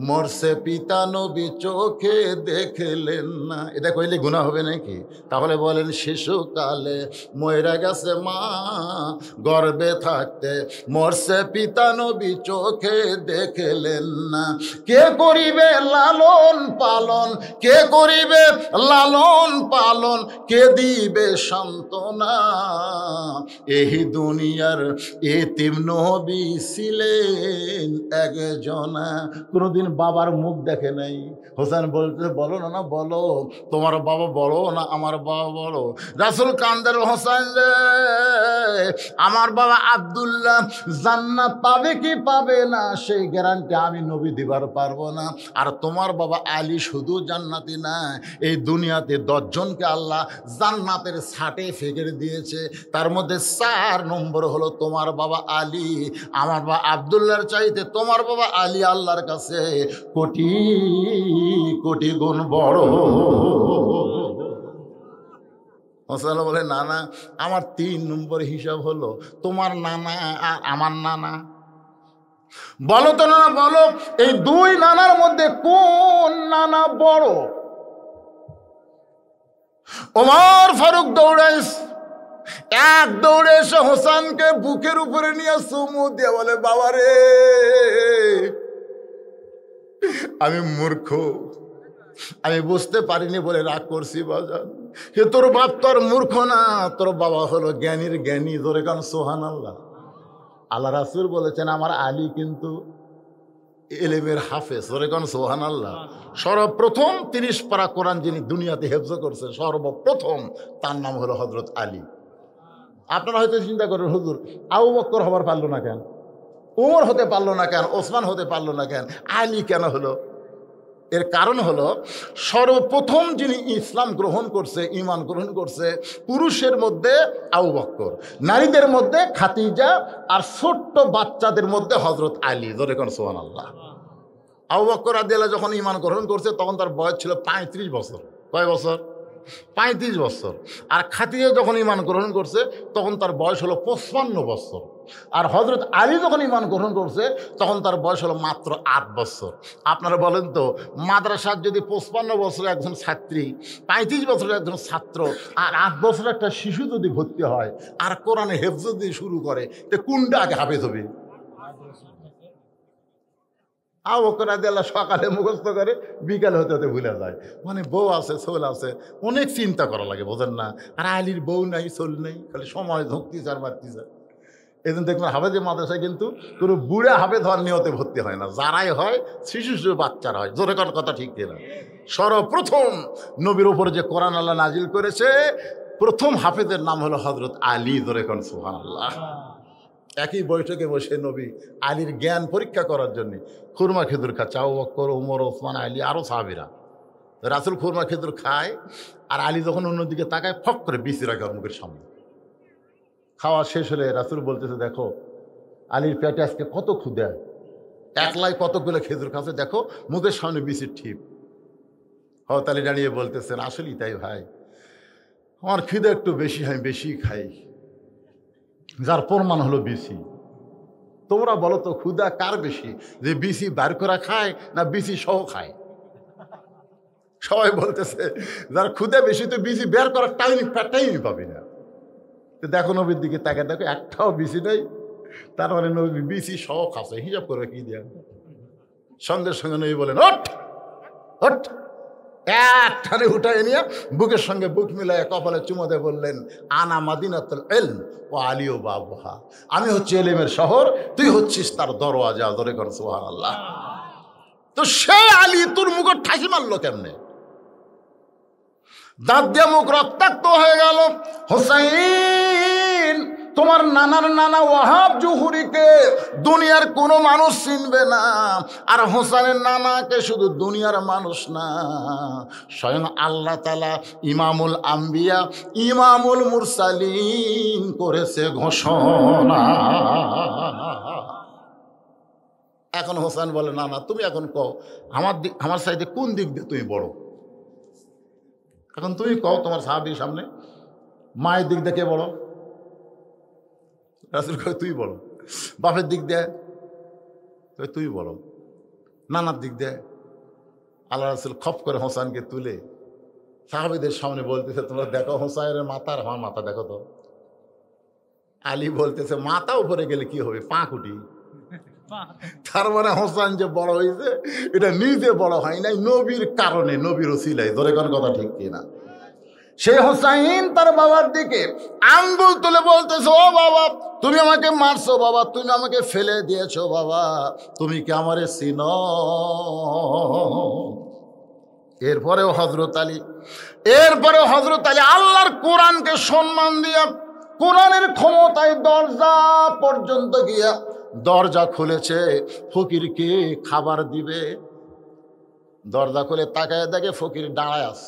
মরছে পিতা, নবী চোখে দেখলেন না। এটা কইলে গুনাহ হবে নাকি? তাহলে বলেন, শিশুকালে মইরা গেছে মা, গর্ভে থাকতে মরছে পিতা, নবী চোখে দেখলেন না। কে করিবে লালন পালন, কে করিবে লালন পালন, কে দিবে সান্ত্বনা? এই দুনিয়ার এতিম নবী ছিলেন একজনা। কোনদিন বাবার মুখ দেখে নাই। হোসেন বলতে, বলো না না, বলো তোমার বাবা বড় না আমার বাবা বড়? রাসূল কান্দের, হোসেন রে আমার বাবা আব্দুল্লাহ জান্নাত পাবে কি পাবে না সেই গ্যারান্টি আমি নবী দিবার পারবো না। আর তোমার বাবা আলী শুধু জান্নাতি না, এই দুনিয়াতে 10 জনকে আল্লাহ জান্নাতের সার্টিফিকেট দিয়েছে। তার মধ্যে 4 নম্বর হলো তোমার বাবা আলী। আমার বাবা আব্দুল্লাহর চাইতে তোমার বাবা আলী আল্লাহর কাছে কোটি কোটি গুণ বড়। হোসেন বলে না না, আমার 3 নম্বর হিসাব হলো তোমার নানা আর আমার নানা। বলো তো নানা, বলো এই 2 নানার মধ্যে কোন নানা বড়? ওমর ফারুক দৌড়াইস, এক দৌড়ে এসে হোসেনকে বুকের উপরে নিয়ে চুমু দিয়ে বলে, বাবা রে আমি মূর্খ, আমি বুঝতে পারিনি বলে রাগ করছি বাজান। সে তোর বাপ তোর মূর্খ না, তোর বাবা হলো জ্ঞানীর জ্ঞানী। তোরে কারণ সুবহানাল্লাহ। আল্লাহ রাসূল বলেছেন আমার আলী কিন্তু এলেমের হাফেজ। তোরে কারণ সুবহানাল্লাহ। সর্বপ্রথম 30 পারা কোরআন যিনি দুনিয়াতে হেফজ করছেন, সর্বপ্রথম তার নাম হলো হযরত আলী। আপনারা হয়তো চিন্তা করেন, হুজুর আবু বকর হবার পারলো না কেন, ওমর হতে পারলো না কেন, ওসমান হতে পারলো না কেন, আলী কেন হলো? এর কারণ হলো সর্বপ্রথম যিনি ইসলাম গ্রহণ করছে, ঈমান গ্রহণ করছে, পুরুষের মধ্যে আবু বকর, নারীদের মধ্যে খাদিজা, আর ছোট্ট বাচ্চাদের মধ্যে হযরত আলী। জোরে কোন সুবহানাল্লাহ। আবু বকর রাদিয়াল্লাহু যখন ঈমান গ্রহণ করছে তখন তার বয়স ছিল 35 বছর। কয় বছর? 35 বছর। আর খাদিজা যখন ঈমান গ্রহণ করছে তখন তার বয়স হলো 55 বছর। আর হযরত আলী যখন ঈমান গ্রহণ করছে তখন তার বয়স হলো মাত্র 8 বছর। আপনারা বলেন তো, মাদ্রাসার যদি 55 বছরের একজন ছাত্রী, 35 বছরের একজন ছাত্র আর 8 বছরের একটা শিশু যদি ভর্তি হয় আর কোরআনে হেফজ দিয়ে শুরু করে, তো কোনটা আগে হাফেজ হবে? আবু বকর রাদিয়াল্লাহু সকালে মুখস্থ করে বিকালে হতে হতে ভুলে যায়। মানে বউ আছে, সোল আছে, অনেক চিন্তা করা লাগে, বোঝেন না? আর আলীর বউ নাই, সোল নেই, খালি সময় ধুঁকতিছে আর মারতিছে। এই জন্য দেখবেন হাফেজে মাদ্রাসায় কিন্তু কোনো বুড়া হাফেজ হওয়ার নিয়তে ভর্তি হয় না, যারাই হয় শিশু শিশু বাচ্চারা হয়। জোরে করার কথা ঠিক কিনা? সর্বপ্রথম নবীর উপরে যে কোরআন আল্লাহ নাজিল করেছে, প্রথম হাফেজের নাম হলো হযরত আলী। জোরে করেন সুবহানাল্লাহ। একই বৈঠকে বসে নবী আলীর জ্ঞান পরীক্ষা করার জন্য খুরমা খেজুর খাচ্ছে। আবু বকর, ওমর, ওসমান, আলী আরও সাহাবীরা। রাসূল খুরমা খেজুর খায় আর আলী যখন অন্যদিকে তাকায় ফক করে বিচি রাখে ওর মুখের সামনে। খাওয়া শেষ হলে রাসূল বলতেছে, দেখো আলীর পেটে আজকে কত ক্ষুধা, একলাই কতগুলো খেজুর খাচ্ছে, দেখো মুখের সামনে বিচির ঠিপ। হযরত আলী দাঁড়িয়ে বলতেছেন, আসলেই তাই ভাই, আমার খিদে একটু বেশি, আমি বেশি খাই, যার প্রমাণ হলো বিসি। তোমরা বলো তো ক্ষুধা কার বেশি, যে বিসি বার করা খায় না বিসি সহ খায়? সবাই বলতেছে যার ক্ষুধা বেশি তো বিসি বের করার টাইমই পাবি না। তো দেখো নবীর দিকে তাকে, দেখো একটাও বিসি নেই, তার মানে নবী বিসি সহ খাচ্ছে। হিসাব করবে কি দিয়া? সঙ্গে সঙ্গে নবী বলেন, ওঠ ওঠ, একটানে উঠায় নিয়ে বুকের সঙ্গে বুক মিলায় কপালে চুমো দিয়ে বললেন, আনা মাদিনাতুল ইলম ও আলিও বাবুহা, আমি হচ্ছি ইলমের শহর, তুই হচ্ছিস তার দরওয়াজা। ধরে কর সুবহানাল্লাহ। তো সে আলী তোর মুখে ঠাসি মারলো কেমনে? দাঁত দিয়ে মুখ রক্তাক্ত হয়ে গেল। হোসাইন, তোমার নানার নানা ওয়াহাব জুহুরিকে দুনিয়ার কোনো মানুষ চিনবে না, আর হোসেনের নানাকে শুধু দুনিয়ার মানুষ না, স্বয়ং আল্লাহ তাআলা ইমামুল আম্বিয়া, ইমামুল মুরসালিন করেছে ঘোষণা। এখন হোসেন বলে, না না, তুমি এখন কও আমার সাইডে কোন দিক দিয়ে তুমি বড়? এখন তুমি কও তোমার সাহাবীর সামনে, মায়ের দিক দিয়ে কে বড়? রাসূল কয়, তুই বলো। বাপের দিক দিয়ে তুই বলো। নানার দিক দিয়ে। আল্লাহ রাসূল খপ করে হোসেনকে তুলে সাহাবীদের সামনে বলতেছে, তোমরা দেখো হোসাইনের মাথা আর আমার মাথা দেখো তো। আলী বলতেছে, মাথা উপরে গেলে কি হবে, পা কুটি। তার মানে হোসেন যে বড় হয়েছে এটা নিজে বড় হয় নাই, নবীর কারণে, নবীর ওসিলায়। ধরে কোন কথা ঠিক কিনা? সে হোসাইন তার বাবার দিকে আঙ্গুল তুলে বলতেছে, ও বাবা, তুমি আমাকে মারছো বাবা, তুমি আমাকে ফেলে দিয়েছো বাবা, তুমি কি আমারে চিনো? এরপরেও হযরত আলী আল্লাহর কোরআনকে সম্মান দিয়া, কোরআনের ক্ষমতায় দরজা পর্যন্ত গিয়া দরজা খুলেছে ফকিরকে খাবার দিবে। দরজা খুলে তাকায় দেখে ফকির দাঁড়ায় আস,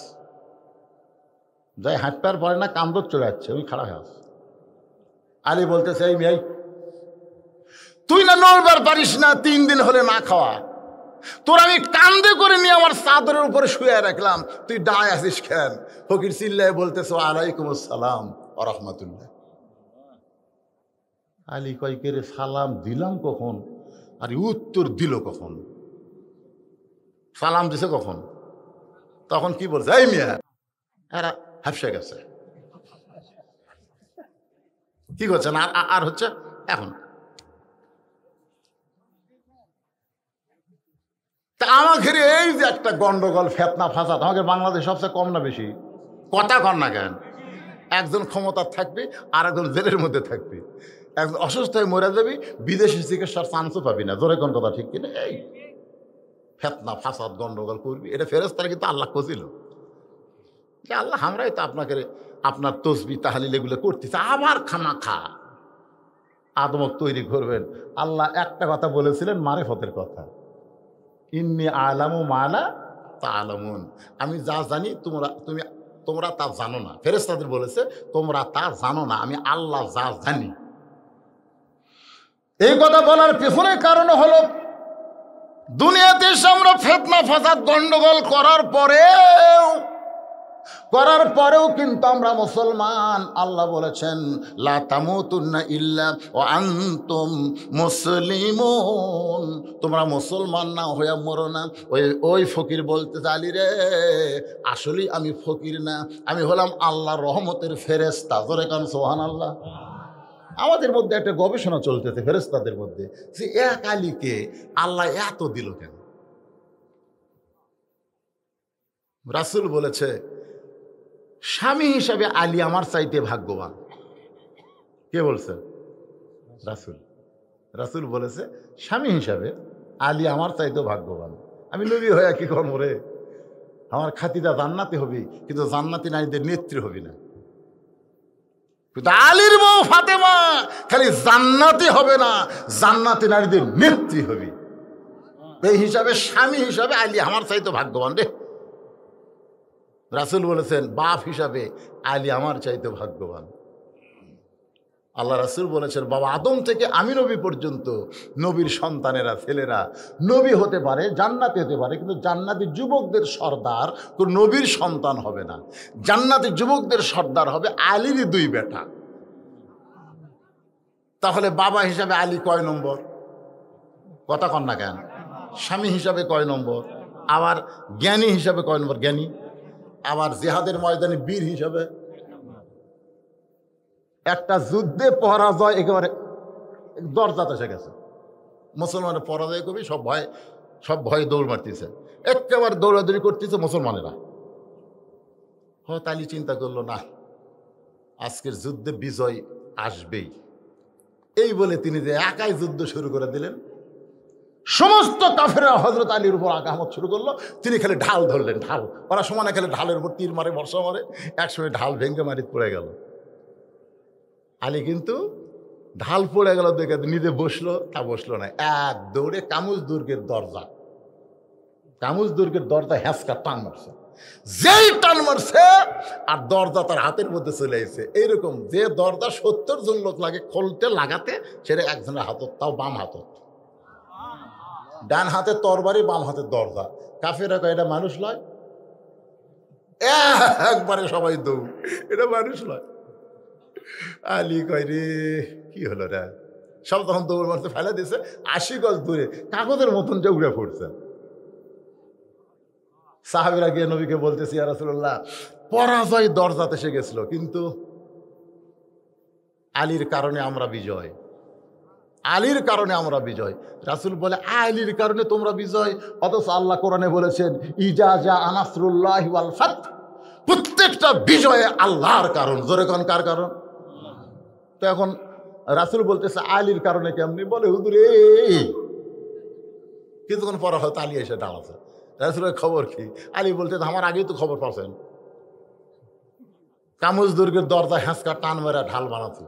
যাই হাঁটপার পরে না, কান্দর চলে যাচ্ছে, ওই খাড়া হয়ে আস। আলী বলতেছে, এই মেয়ে, তুই না নড়বার পারিস না, 3 দিন হলে না খাওয়া, তোর আমি কান্দে করে নিয়ে আমার চাদরের উপরে শুয়ে রাখলাম, তুই দাঁড়ায় আসিস কেন? ফকির চিল্লায় বলতেছে, আলাইকুম আসসালাম ওয়া রাহমাতুল্লাহ। আলী কয়, কে রে, সালাম দিলাম কখন আর উত্তর দিল কখন? সালাম দিছে কখন? তখন কি বলছে, এই মিয়া, এরা হাফসে গেছে, কি করছেন? আর হচ্ছে এখন তা আমাকে এই যে একটা গন্ডগোল, ফেতনা ফাসাদ, আমাকে বাংলাদেশ সবচেয়ে কম না বেশি? কথা কর না কেন? একজন ক্ষমতার থাকবে আর একজন জেলের মধ্যে থাকবে, একজন অসুস্থ হয়ে মরে যাবি, বিদেশি চিকিৎসার চান্সও পাবি না। জোরে কোন কথা ঠিক কিনা? এই ফেতনা ফাসাদ গন্ডগোল করবি, এটা ফেরেশতারা কিন্তু আল্লাহ কছিল যে আল্লাহ আমরাই তো আপনাকে আপনার তসবিহ তাহলিল এগুলো করতেছে, আবার খামাখা আদমক তৈরি করবেন। আল্লাহ একটা কথা বলেছিলেন, মারিফতের কথা, ইন্নী আলামু মা লা তা'লামুন, আমি যা জানি তোমরা তা জানো না। ফেরেশতাদের বলেছে, তোমরা তা জানো না, আমি আল্লাহ যা জানি। এই কথা বলার পেছনে কারণ হলো দুনিয়াতে এসে আমরা ফিতনা ফাসাদ গন্ডগোল করার পরেও কিন্তু আমরা মুসলমান। আল্লাহ বলেছেন লা তামুতুন্না ইল্লা ওয়া আনতুম মুসলিমুন, তোমরা মুসলমান না হয়ে মরো না। ওই ফকির বলতে আলী রে, আসলেই আমি ফকির না, আমি হলাম আল্লাহর রহমতের ফেরেশতা। জোরে কান সুবহানাল্লাহ। আমাদের মধ্যে একটা গবেষণা চলতেছে ফেরেশতাদের মধ্যে, যে এক আলীকে আল্লাহ এত দিল কেন? রাসূল বলেছে স্বামী হিসাবে আলী আমার চাইতে ভাগ্যবান। কে বলছে? রাসূল বলেছে স্বামী হিসাবে আলী আমার চাইতেও ভাগ্যবান। আমি নবী হয়ে কি করবো রে? আমার খাতিদা জান্নাতি হবি, কিন্তু জান্নাতি নারীদের নেত্রী হবি না। কিন্তু আলীর বউ ফাতেমা খালি জান্নাতি হবে না, জান্নাতি নারীদের নেত্রী হবি। এই হিসাবে স্বামী হিসাবে আলী আমার চাইতে ভাগ্যবান রে। রাসূল বলেছেন বাপ হিসাবে আলী আমার চাইতে ভাগ্যবান। আল্লাহ রাসূল বলেছেন বাবা আদম থেকে আমি নবী পর্যন্ত নবীর সন্তানেরা, ছেলেরা নবী হতে পারে, জান্নাতি হতে পারে, কিন্তু জান্নাতি যুবকদের সর্দার কোন নবীর সন্তান হবে না। জান্নাতি যুবকদের সর্দার হবে আলীরই দুই বেটা। তাহলে বাবা হিসাবে আলী কয় নম্বর? কথা কন না কেন? স্বামী হিসাবে কয় নম্বর? আবার জ্ঞানী হিসাবে কয় নম্বর? জ্ঞানী। আবার জিহাদের ময়দানে বীর হিসাবে। একটা যুদ্ধে পরাজয় একেবারে দরজাতে এসে গেছে, মুসলমানের পরাজয় করবি, সব ভয়ে দৌড় মারতেছে, একেবারে দৌড়াদৌড়ি করতেছে মুসলমানেরা। হয়তো আলী চিন্তা করলো না, আজকের যুদ্ধে বিজয় আসবেই। এই বলে তিনি যে একাই যুদ্ধ শুরু করে দিলেন, সমস্ত কাফেররা হযরত আলীর উপর আঘাত শুরু করলো। তিনি খালি ঢাল ধরলেন, ঢাল। ওরা সমানে খালি ঢালের উপর তীর মারে, বর্ষা মারে, একসময় ঢাল ভেঙে মাটিতে পড়ে গেল। আলী কিন্তু ঢাল পড়ে গেল দেখে নিজে বসলো, তা বসলো না, এক দৌড়ে কামুজ দুর্গের দরজা হ্যাঁচকা টান মারছে। যেই টান মারছে আর দরজা তার হাতের মধ্যে চলে এসেছে। এইরকম যে দরজা 70 জন লোক লাগে খুলতে লাগাতে, সেটা একজনের হাতত, তাও বাম হাতত। ডান হাতে তরবারি, বাম হাতের দরজা। কাফেররা কয় এটা মানুষ নয়, একবারে সবাই দৌড়, এটা মানুষ নয়। আলী কয় রে কি হলো রে? সব তখন দৌড় মারতে ফেলে দিয়েছে, 80 গজ দূরে কাগজের মতন যে উড়ে পড়ছে। সাহাবীরা গিয়ে নবীকে বলতেছি ইয়া রাসূলুল্লাহ, পরাজয় দরজাতে এসে গেছিল, কিন্তু আলীর কারণে আমরা বিজয়, আলীর কারণে আমরা বিজয়। রাসূল বলে আলীর কারণে তোমরা বিজয়, অথচ আল্লাহ কোরআনে বলেছেন ইজা জা নাসরুল্লাহি ওয়াল ফাত, প্রত্যেকটা বিজয়ে আল্লাহর কারণ। জোরে কোন কার কারণ? তো এখন রাসূল বলতেছে আলীর কারণে কেমনি? বলে হুজুর এই কিছুক্ষণ পরে হয়তো আলী এসে দাঁড়াচ্ছে। রাসূলের খবর কি? আলী বলতে আমার আগেই তো খবর পাচ্ছেন, কামুজ দুর্গের দরজা হ্যাঁচকা টান মেরা ঢাল বানাচ্ছি,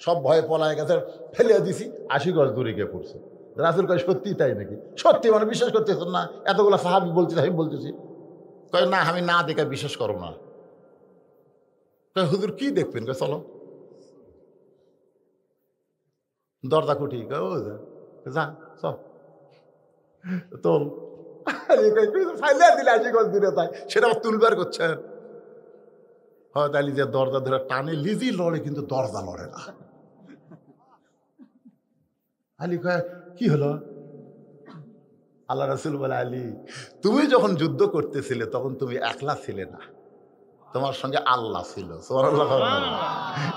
সব ভয়ে পলায় গেছে, ফেলে দিছি, 80 গজ দূরে গিয়ে পড়ছে। রাসূল কয় সত্যি তাই নাকি? সত্যি মানে বিশ্বাস করতেছেন না? এতগুলো সাহাবী বলতেছি, আমি বলতেছি। কয় না, আমি না দেখে বিশ্বাস করো না। কয় হুজুর কি দেখবেন? কয় চলো দরজা কুটি, যা সব তোল। ফাইলে দিলে 80 গজ দূরে, তাই সেটা তুলবার করছেন। হয়তো আলী যে দরজা ধরে টানে, লিজি লড়ে কিন্তু দরজা লড়ে না। আলী কয় কি হলো? আল্লাহ রাসূল বলে আলী তুমি যখন যুদ্ধ করতেছিলে তখন তুমি একলা ছিলে না, তোমার সঙ্গে আল্লাহ ছিল।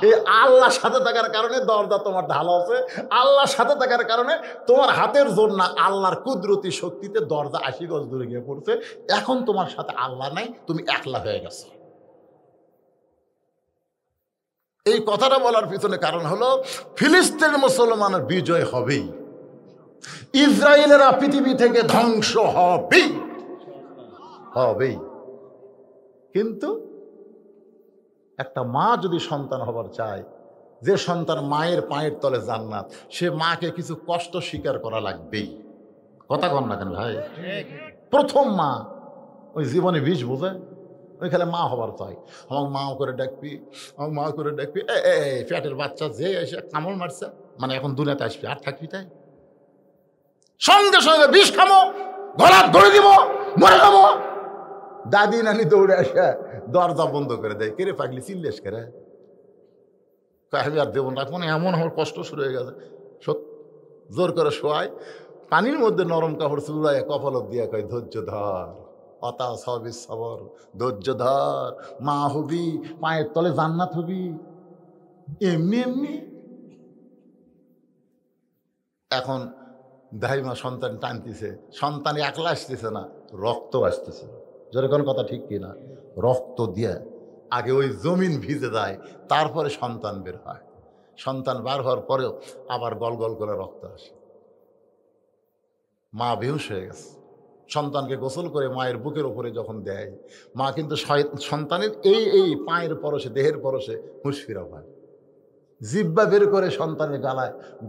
এই আল্লাহর সাথে থাকার কারণে দরজা তোমার ঢালা আছে, আল্লাহর সাথে থাকার কারণে তোমার হাতের জোর না, আল্লাহর কুদরতি শক্তিতে দরজা 80 গজ দূরে গিয়ে পড়ছে। এখন তোমার সাথে আল্লাহ নাই, তুমি একলা হয়ে গেছো। এই কথাটা বলার পিছনে কারণ হলো ফিলিস্তিনের মুসলমানের বিজয় হবেই, ইসরায়েলেরা পৃথিবী থেকে ধ্বংস হবেই। কিন্তু একটা মা যদি সন্তান হবার চায়, যে সন্তান মায়ের পায়ের তলে জান্নাত, সে মাকে কিছু কষ্ট স্বীকার করা লাগবেই। কথা কন না কেন ভাই? প্রথম মা ওই জীবনে বিষ বোঝে, ওইখানে মা হবার চাই, আমার মা করে ডাকবি, আমার মা করে ডাকবি। পেটের বাচ্চা যে এসে কামড় মারছে, মানে এখন দুনিয়াতে আসবি আর থাকবি, তাই সঙ্গে সঙ্গে বিষ খামো, গলা ধরে দিব, মরে যাবো। দাদি নানি দৌড়ে আসে দরজা বন্ধ করে দেয়। কেরে পাগলি চিল্লেস করে, আমি আর দেবো না, মানে এমন আমার কষ্ট শুরু হয়ে গেছে। জোর করে শোয়ায়, পানির মধ্যে নরম কাপড় চুড়ায় কপালত দিয়ে কয় ধৈর্য ধর, অতা সবই সবর, ধৈর্য ধর, মা হবি, পায়ের তলে জান্নাত হবি। এমনি এমনি এখন দাইমা সন্তান টানতেছে, সন্তান একলা আসতেছে না, রক্ত আসতেছে। জোরে কোন কথা ঠিক কিনা? রক্ত দিয়ে আগে ওই জমিন ভিজে যায়, তারপরে সন্তান বের হয়। সন্তান বার হওয়ার পরেও আবার গল গল করে রক্ত আসে। মা বেহুশ হয়ে গেছে। সন্তানকে গোসল করে মায়ের বুকের উপরে যখন দেয়, মা কিন্তু সন্তানের এই পায়ের পরশে, দেহের পরশে হুঁশ ফিরা হয়। জিব্বা বের করে সন্তানের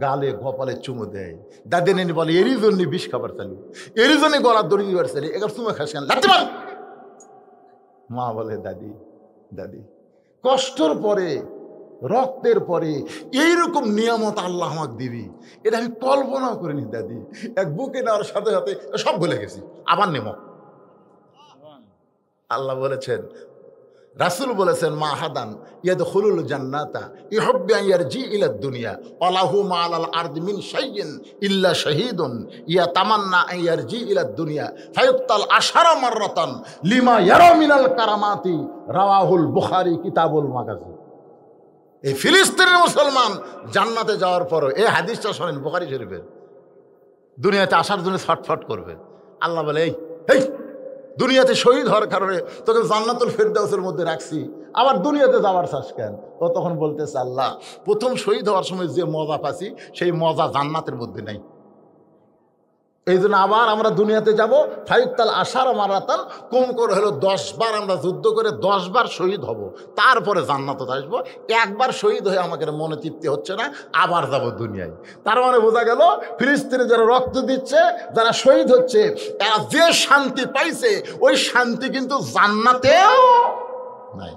গালে কপালে চুমু দেয়। দাদি নেনি বলে এরই জন্য বিষ খাবার চালু, এরই জন্য গলার দড়ি দিবার চালি, এবার চুমে খাস কেন? মা বলে দাদি দাদি, কষ্টর পরে, রক্তের পরে এইরকম নিয়ামত আল্লাহ আমাকে দিবি, এটা আমি কল্পনাও করিনি দাদি। এক বুকে নেওয়ার সাথে সাথে সব ভুলে গেছি, আবার নেব। আল্লাহ বলেছেন, রাসূল বলেছেন, মা হাদান ইয়াদখুলুল জান্নাতা ইহুব্বু আন ইয়ারজি ইলা দুনিয়া ওয়ালাহু মা আলাল আরদি মিন শাইইন ইল্লা শাহীদুন ইয়াতামান্না আন ইয়ারজি ইলা দুনিয়া ফায়ুক্তাল আশারা মাররাতান লিমা ইয়ারা মিনাল কারামাতি। রাওয়াহুল বুখারী কিতাবুল মাগাজি। এই ফিলিস্তিনের মুসলমান জান্নাতে যাওয়ার পরও, এই হাদিসটা শোনেন বুখারী শরীফের, দুনিয়াতে আসার জন্য ছটফট করবে। আল্লাহ বলে এই দুনিয়াতে শহীদ হওয়ার কারণে তোকে জান্নাতুল ফেরদাউসের মধ্যে রাখছি, আবার দুনিয়াতে যাওয়ার চাস কেন? ও তখন বলতেছে, আল্লাহ প্রথম শহীদ হওয়ার সময় যে মজা পাচ্ছি সেই মজা জান্নাতের মধ্যে নাই, এই জন্য আবার আমরা দুনিয়াতে যাব। ফায়ুক্তাল আশারা মারাতান, কম করে হলো 10 বার আমরা যুদ্ধ করে 10 বার শহীদ হব, তারপরে জান্নাতে আসবো। একবার শহীদ হয়ে আমাকে মনে তৃপ্তি হচ্ছে না, আবার যাব দুনিয়ায়। তার মানে বোঝা গেল, ফিলিস্তিনে যারা রক্ত দিচ্ছে, যারা শহীদ হচ্ছে, এরা যে শান্তি পাইছে ওই শান্তি কিন্তু জান্নাতেও নাই।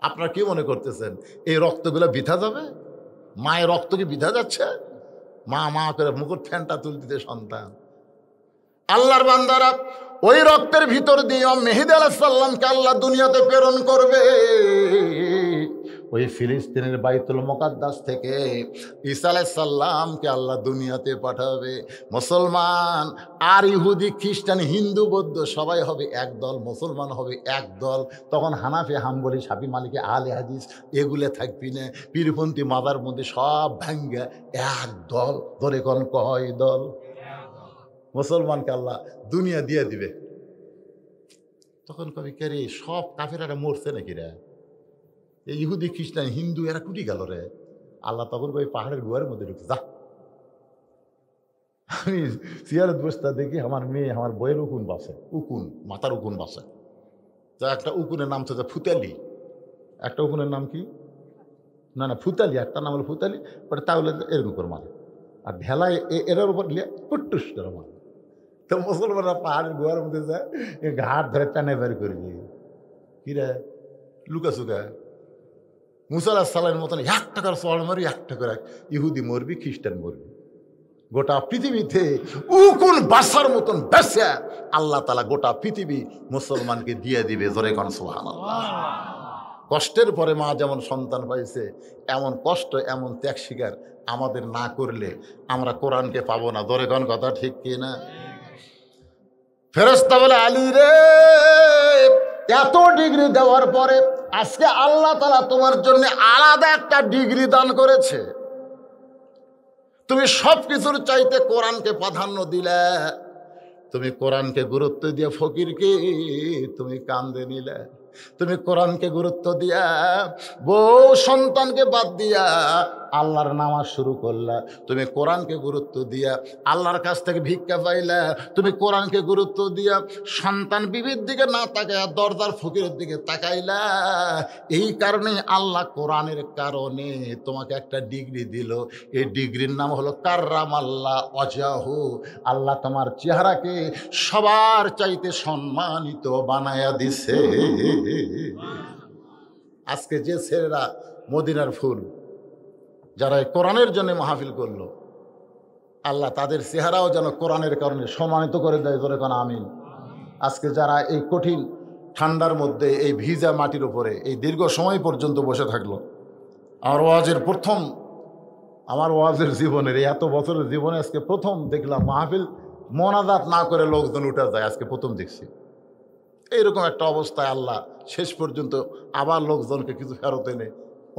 আপনারা কি মনে করতেছেন এই রক্তগুলো বৃথা যাবে? মায়ের রক্ত কি বৃথা যাচ্ছে? মা মা করে মুকুট ফ্যানটা তুলতে সন্তান। আল্লাহর বান্দারা, ওই রক্তের ভিতর দিয়ে মেহেদী আলাইহিস সালামকে আল্লাহ দুনিয়াতে প্রেরণ করবে। ওই ফিলিস্তিনের বাইতুল মুকাদ্দাস থেকে ঈসা আলাইহিস সালামকে আল্লাহ দুনিয়াতে পাঠাবে। মুসলমান আর ইহুদি, খ্রিস্টান, হিন্দু, বৌদ্ধ সবাই হবে এক দল, মুসলমান হবে এক দল। তখন হানাফি, হাম্বলি, শাফি, মালিকি, আহলে হাদিস এগুলো থাকবি না। পীরপন্থী, মাদার মধ্যে সব ভাঙ্গা এক দল। ধরে কোন কয় দল? মুসলমানকে আল্লাহ দুনিয়া দিয়ে দিবে। তখন কবি কে রে, সব কাফেরা মরছে নাকি রে? এই ইহুদি, খ্রিস্টান, হিন্দু এরা কুটি গেল রে? আল্লাহ তখন ওই পাহাড়ের গুহার মধ্যে ঢুকছে। যা, আমি সিয়ারত বস্তা দেখি আমার মেয়ে, আমার বইয়ের উকুন বাসে, উকুন, মাথার উকুন বাসে। তা একটা উকুনের নাম হচ্ছে ফুতালি, একটা উকুনের নাম কি না ফুতালি, একটা নাম হলো ফুতালি। ওটা তাহলে এরকম করে মারে, আর ভেলায় এরার উপর লিয়ে কুট্টুস করে মারে। তো মুসলমানরা পাহাড়ের গুহার মধ্যে যায়, ঘাট ধরে টানে বের করে দিয়ে কিরা লুকা চুকা। মুসা আলাইহিস সালামের মতন 1 টাকার চড় মারি, 1 টাকার ইহুদি মরবি, খ্রিস্টান মরবি। গোটা পৃথিবীতে উকুন বাসার মতন বেসে আল্লাহ তাআলা গোটা পৃথিবী মুসলমানকে দিয়ে দিবে। জোরে কোন সুবহানাল্লাহ। কষ্টের পরে মা যেমন সন্তান পাইছে, এমন কষ্ট, এমন ত্যাগ স্বীকার আমাদের না করলে আমরা কোরআনকে পাবো না। জোরে কোন কথা ঠিক কিনা? ফেরেশতা বলে, আলী রে, এত ডিগ্রি দেওয়ার পরে আজকে আল্লাহ তাআলা তোমার জন্য আলাদা একটা ডিগ্রি দান করেছে। তুমি সব কিছুর চাইতে কোরআনকে প্রাধান্য দিলে, তুমি কোরআনকে গুরুত্ব দিয়ে ফকিরকে তুমি কান্দে নিলে, তুমি কোরআনকে গুরুত্ব দিয়া বউ সন্তানকে বাদ দিয়া আল্লাহর নামাজ শুরু করলা, তুমি কোরআনকে গুরুত্ব দিয়া আল্লাহর কাছ থেকে ভিক্ষা পাইলা, তুমি কোরআনকে গুরুত্ব দিয়া সন্তান বিবির দিকে না তাকায় দরজার ফকিরের দিকে তাকাইলা। এই কারণে আল্লাহ কোরআনের কারণে তোমাকে একটা ডিগ্রি দিল। এই ডিগ্রির নাম হলো কাররামাল্লাহ ওয়াজহাহু। আল্লাহ তোমার চেহারাকে সবার চাইতে সম্মানিত বানায়া দিছে। আজকে যে ছেলেরা মদিনার ফুল, যারা কোরআনের জন্য মাহফিল করলো, আল্লাহ তাদের চেহারাও যেন কোরআনের কারণে সম্মানিত করে দেয়, জোরে কোন আমিন। আজকে যারা এই কঠিন ঠান্ডার মধ্যে এই ভিজা মাটির উপরে এই দীর্ঘ সময় পর্যন্ত বসে থাকলো, আমার ওয়াজের জীবনের এই এত বছরের জীবনে আজকে প্রথম দেখলাম মাহফিল মোনাজাত না করে লোকজন উঠে যায়, আজকে প্রথম দেখছি। এইরকম একটা অবস্থায় আল্লাহ শেষ পর্যন্ত আবার লোকজনকে কিছু ফেরত এনে,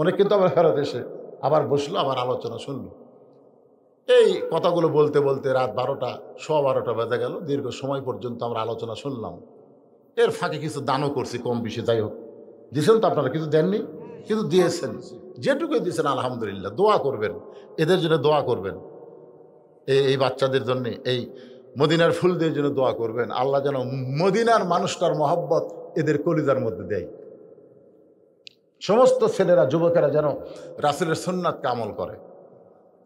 অনেক কিন্তু আবার ফেরত এসে আবার বসলো, আবার আলোচনা শুনলো। এই কথাগুলো বলতে বলতে রাত 12টা, 12:15 বেজে গেল। দীর্ঘ সময় পর্যন্ত আমরা আলোচনা শুনলাম। এর ফাঁকে কিছু দানও করছি, কম বেশি যাই হোক। দিয়েছেন তো আপনারা? কিছু দেননি, কিন্তু দিয়েছেন। যেটুকু দিয়েছেন আলহামদুলিল্লাহ। দোয়া করবেন, এদের জন্য দোয়া করবেন, এই বাচ্চাদের জন্য, এই মদিনার ফুলদের জন্য দোয়া করবেন। আল্লাহ যেন মদিনার মানুষটার মহব্বত এদের কলিজার মধ্যে দেয়। সমস্ত ছেলেরা, যুবকেরা যেন রাসূলের সুন্নাতকে আমল করে,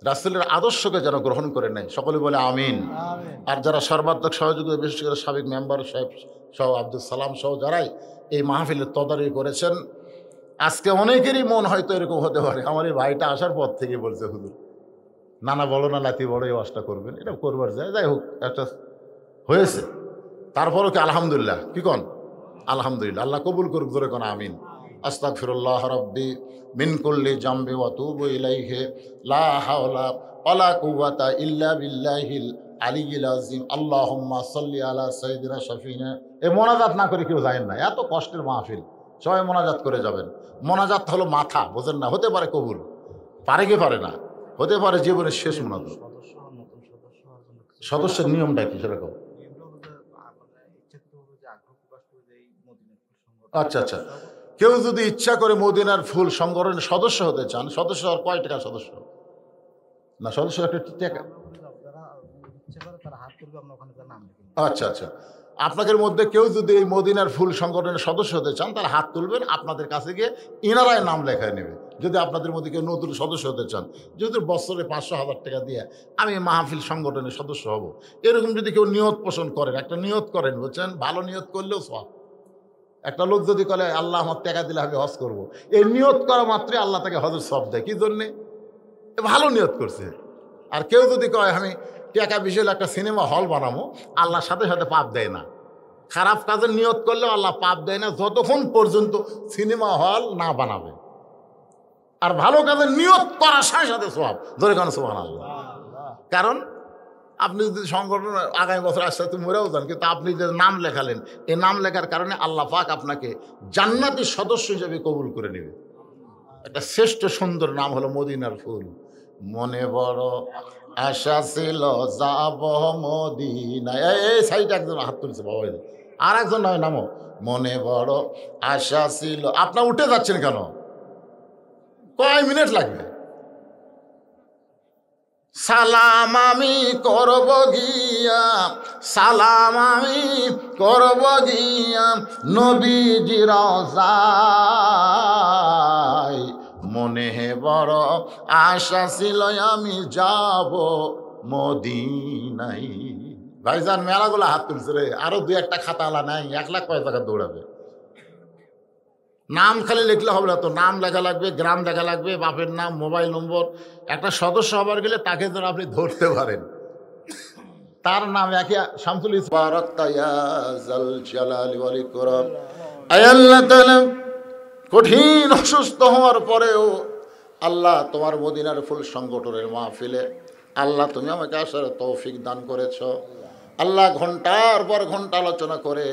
রাসূলের আদর্শকে যেন গ্রহণ করে নেয়। সকলে বলে আমিন। আর যারা সর্বাত্মক সহযোগিতা, বিশেষ করে সাবেক মেম্বার সাহেব সহ, আব্দুল সালাম সহ যারাই এই মাহফিলের তদারকি করেছেন, আজকে অনেকেরই মন হয়তো এরকম হতে পারে, আমার এই ভাইটা আসার পর থেকে বলছে, হুজুর নানা বলো না, লাতি বড়, এই ওয়াজটা করবেন, এটা করবার যায়। যাই হোক, একটা হয়েছে। তারপরও কি আলহামদুলিল্লাহ, কি কন? আলহামদুলিল্লাহ। আল্লাহ কবুল করুক, জোরে কোন আমিন। আস্তাগফিরুল্লাহ রাব্বি মিন কুল্লি জামবি ওয়া তুবু ইলাইহি লা হাওলা ওয়ালা কুওয়াতা ইল্লা বিল্লাহিল আলিয়্যিল আযীম। আল্লাহুম্মা সাল্লি আলা সাইয়্যিদিনা শাফিনা। এই মোনাজাত না করে কেউ যায় না, এত কষ্টের মাহফিল, সবাই মোনাজাত করে যাবেন। মোনাজাত হলো মাথা, বোঝেন না? হতে পারে কবুল, পারে কি পারে না, হতে পারে জীবনের শেষ মোনাজাত। সদস্যের নিয়মটা কি সেরকম? আচ্ছা আচ্ছা, কেউ যদি ইচ্ছা করে মদিনার ফুল সংগঠনের সদস্য হতে চান, সদস্য হওয়ার কয় টাকা সদস্য না? সদস্য একটা টাকা। আচ্ছা আচ্ছা, আপনাদের মধ্যে কেউ যদি এই মদিনার ফুল সংগঠনের সদস্য হতে চান, তাহলে হাত তুলবেন। আপনাদের কাছে গিয়ে ইনারায় নাম লেখায় নেবে। যদি আপনাদের মধ্যে কেউ নতুন সদস্য হতে চান, যদি বছরে 500-1000 টাকা দিয়ে আমি মাহফিল সংগঠনের সদস্য হব, এরকম যদি কেউ নিয়ত পোষণ করেন, একটা নিয়ত করেন, বুঝছেন? ভালো নিয়ত করলেও সওয়াব। একটা লোক যদি বলে আল্লাহ আমার টাকা দিলে আমি হজ করবো, এই নিয়ত করা মাত্রই আল্লাহ তাকে হজের সওয়াব দেয়। কি জন্যে? ভালো নিয়ত করছে। আর কেউ যদি কয় আমি টাকা বিশাল একটা সিনেমা হল বানাবো, আল্লাহর সাথে সাথে পাপ দেয় না। খারাপ কাজের নিয়ত করলেও আল্লাহ পাপ দেয় না, যতক্ষণ পর্যন্ত সিনেমা হল না বানাবে। আর ভালো কাজের নিয়ত করার সাথে সাথে সওয়াব। ধরে কেন সুবহানাল্লাহ। কারণ আপনি যদি সংগঠন আগামী বছর আসতে তুমি মরেও যান, কিন্তু আপনি যে নাম লেখালেন, এই নাম লেখার কারণে আল্লাহ পাক আপনাকে জান্নাতি সদস্য হিসেবে কবুল করে নেবে। একটা শ্রেষ্ঠ সুন্দর নাম হলো মদিনার ফুল। মনে বড় আশা ছিল যাব মদিনায়। এই সাইড একজন হাত তুলছে বাবা, আর একজন নয় নামো। মনে বড় আশা ছিল। আপনার উঠে যাচ্ছেন কেন? কয় মিনিট লাগবে? সালাম আমি করব গিয়া, সালাম আমি করব গিয়া নবীজি রওজায়। মনে বড় আশা ছিল আমি যাব মদিনায়। ভাইজান মেলাগুলো হাত তুলছে রে, আরো 2-1টা খাতা আলা নাই, 1 লাখ কয় টাকা দৌড়াবে। নাম খালি লিখলে হবে না তো, নাম লেখা লাগবে, গ্রাম লেখা লাগবে, বাপের নাম, মোবাইল নম্বর। একটা সদস্য হবার গেলে তাকে যেন আপনি ধরতে পারেন, তার নাম একে শামসুল ইসলাম। কঠিন অসুস্থ হওয়ার পরেও আল্লাহ তোমার মদিনার ফুল সংগঠনের মাহফিলে আল্লাহ তুমি আমাকে আসার তৌফিক দান করেছ। আল্লাহ ঘন্টার পর ঘন্টা আলোচনা করে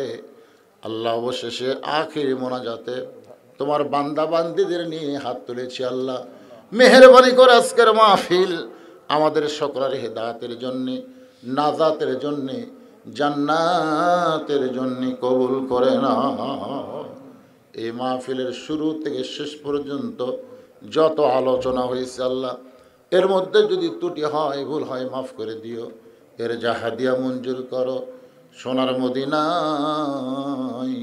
আল্লাহ অবশেষে আখিরি মোনাজাতে তোমার বান্দা বান্দিদের নিয়ে হাত তুলেছি। আল্লাহ মেহেরবানি করে আজকের মাহফিল আমাদের সকলের হেদায়েতের জন্যে, নাজাতের জন্যে, জান্নাতের জন্যে কবুল করে না। এই মাহফিলের শুরু থেকে শেষ পর্যন্ত যত আলোচনা হয়েছে আল্লাহ, এর মধ্যে যদি ত্রুটি হয়, ভুল হয়, মাফ করে দিও। এর জাহাদিয়া মঞ্জুর করো। সোনার মদিনায়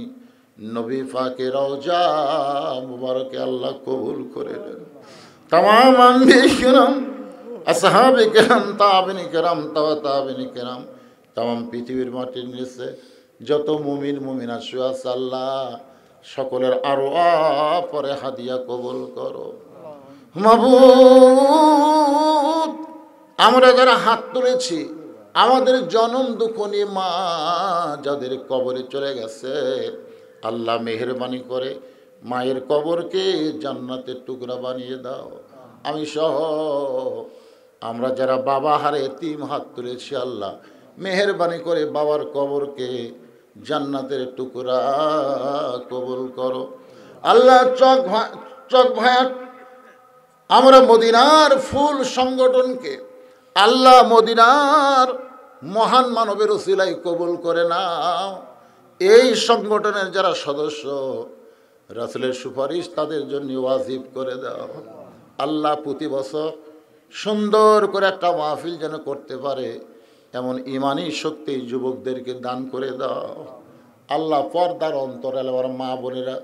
নবী পাকে রওজা মুবারকে আল্লাহ কবুল করে দেন। তামাম আম্বিয়া কিরাম, আসহাবে কিরাম, তাবিঈন কিরাম, তাবিঈন কিরাম, তামাম পৃথিবীর মাটির নিচে যত মুমিন মুমিনা শুয়ে আছে আল্লাহ সকলের আরো পরে হাদিয়া কবুল করো। মাবুদ আমরা যারা হাত তুলেছি, আমাদের জনম দুঃখনী মা যাদের কবরে চলে গেছে, আল্লাহ মেহেরবানি করে মায়ের কবরকে জান্নাতের টুকরা বানিয়ে দাও। আমি সহ আমরা যারা বাবা হারে এতিম হাত তুলেছি, আল্লাহ মেহেরবানি করে বাবার কবরকে জান্নাতের টুকরা কবুল করো। আল্লাহ চক ভায়া আমরা মদিনার ফুল সংগঠনকে আল্লাহ মদিনার মহান মানবের উসিলায় কবুল করে নাও। এই সংগঠনের যারা সদস্য, রাসূলের সুপারিশ তাদের জন্য ওয়াজিব করে দাও। আল্লাহ প্রতি বছর সুন্দর করে একটা মাহফিল যেন করতে পারে এমন ইমানি শক্তি যুবকদেরকে দান করে দাও। আল্লাহ পর্দার অন্তরালে আমার মা বোনেরা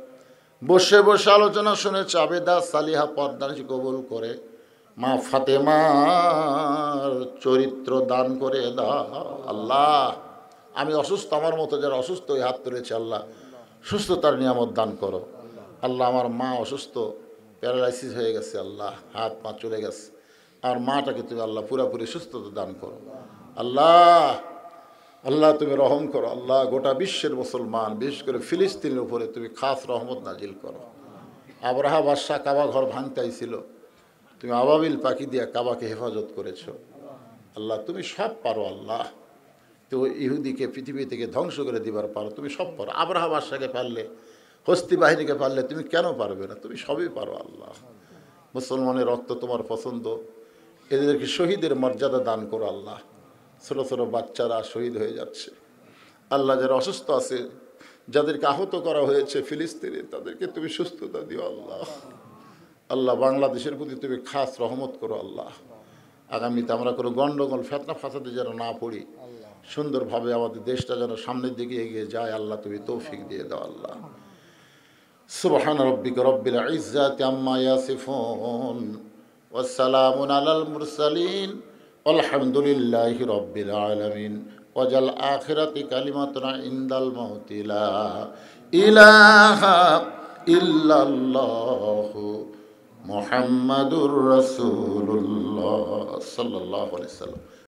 বসে বসে আলোচনা শুনেছে, আবেদা সালিহা পর্দার কবুল করে মা ফাতেমার চরিত্র দান করে দাও। আল্লাহ আমি অসুস্থ, আমার মতো যারা অসুস্থ ওই হাত তুলেছে, আল্লাহ সুস্থতার নিয়ামত দান করো। আল্লাহ আমার মা অসুস্থ, প্যারালাইসিস হয়ে গেছে, আল্লাহ হাত পা চলে গেছে, আর মাটাকে তুমি আল্লাহ পুরাপুরি সুস্থতা দান করো। আল্লাহ আল্লাহ তুমি রহম করো। আল্লাহ গোটা বিশ্বের মুসলমান, বিশেষ করে ফিলিস্তিনের উপরে তুমি খাস রহমত নাজিল করো। আবরাহা বাদশাহ কাবা ঘর ভাঙতে আইছিল, তুমি আবাবিল পাখি দিয়া কাবাকে হেফাজত করেছো। আল্লাহ তুমি সব পারো। আল্লাহ তো ইহুদিকে পৃথিবী থেকে ধ্বংস করে দিবার পারো, তুমি সব পারো। আবরাহা বাদশাকে পারলে, হস্তি বাহিনীকে পারলে, তুমি কেন পারবে না? তুমি সবই পারো। আল্লাহ মুসলমানের রক্ত তোমার পছন্দ, এদেরকে শহীদের মর্যাদা দান করো। আল্লাহ ছোটো ছোটো বাচ্চারা শহীদ হয়ে যাচ্ছে। আল্লাহ যারা অসুস্থ আছে, যাদেরকে আহত করা হয়েছে ফিলিস্তিনে, তাদেরকে তুমি সুস্থতা দিও। আল্লাহ আল্লাহ বাংলাদেশের প্রতি তুমি খাস রহমত করো। আল্লাহ আগামীতে আমরা কোনো গণ্ডগোল ফেতনা ফাসাদে যেন না পড়ি, সুন্দরভাবে আমাদের দেশটা যেন সামনের দিকে এগিয়ে যায়। আল্লাহ তুমি তৌফিক দিয়ে দাও। আল্লাহ সুবহান রব্বিকা রব্বিল ইজ্জাতি আম্মা ইয়াসিফুন ওয়া সালামুন আলাল মুরসালিন আলহামদুলিল্লাহি রব্বিল আলামিন। ওয়াজাল আখিরাতি কালিমাতুনা ইনদাল মাউতি লা ইলাহা ইল্লাল্লাহু মুহাম্মাদুর রাসূলুল্লাহ সাল্লাল্লাহু আলাইহি ওয়াসাল্লাম।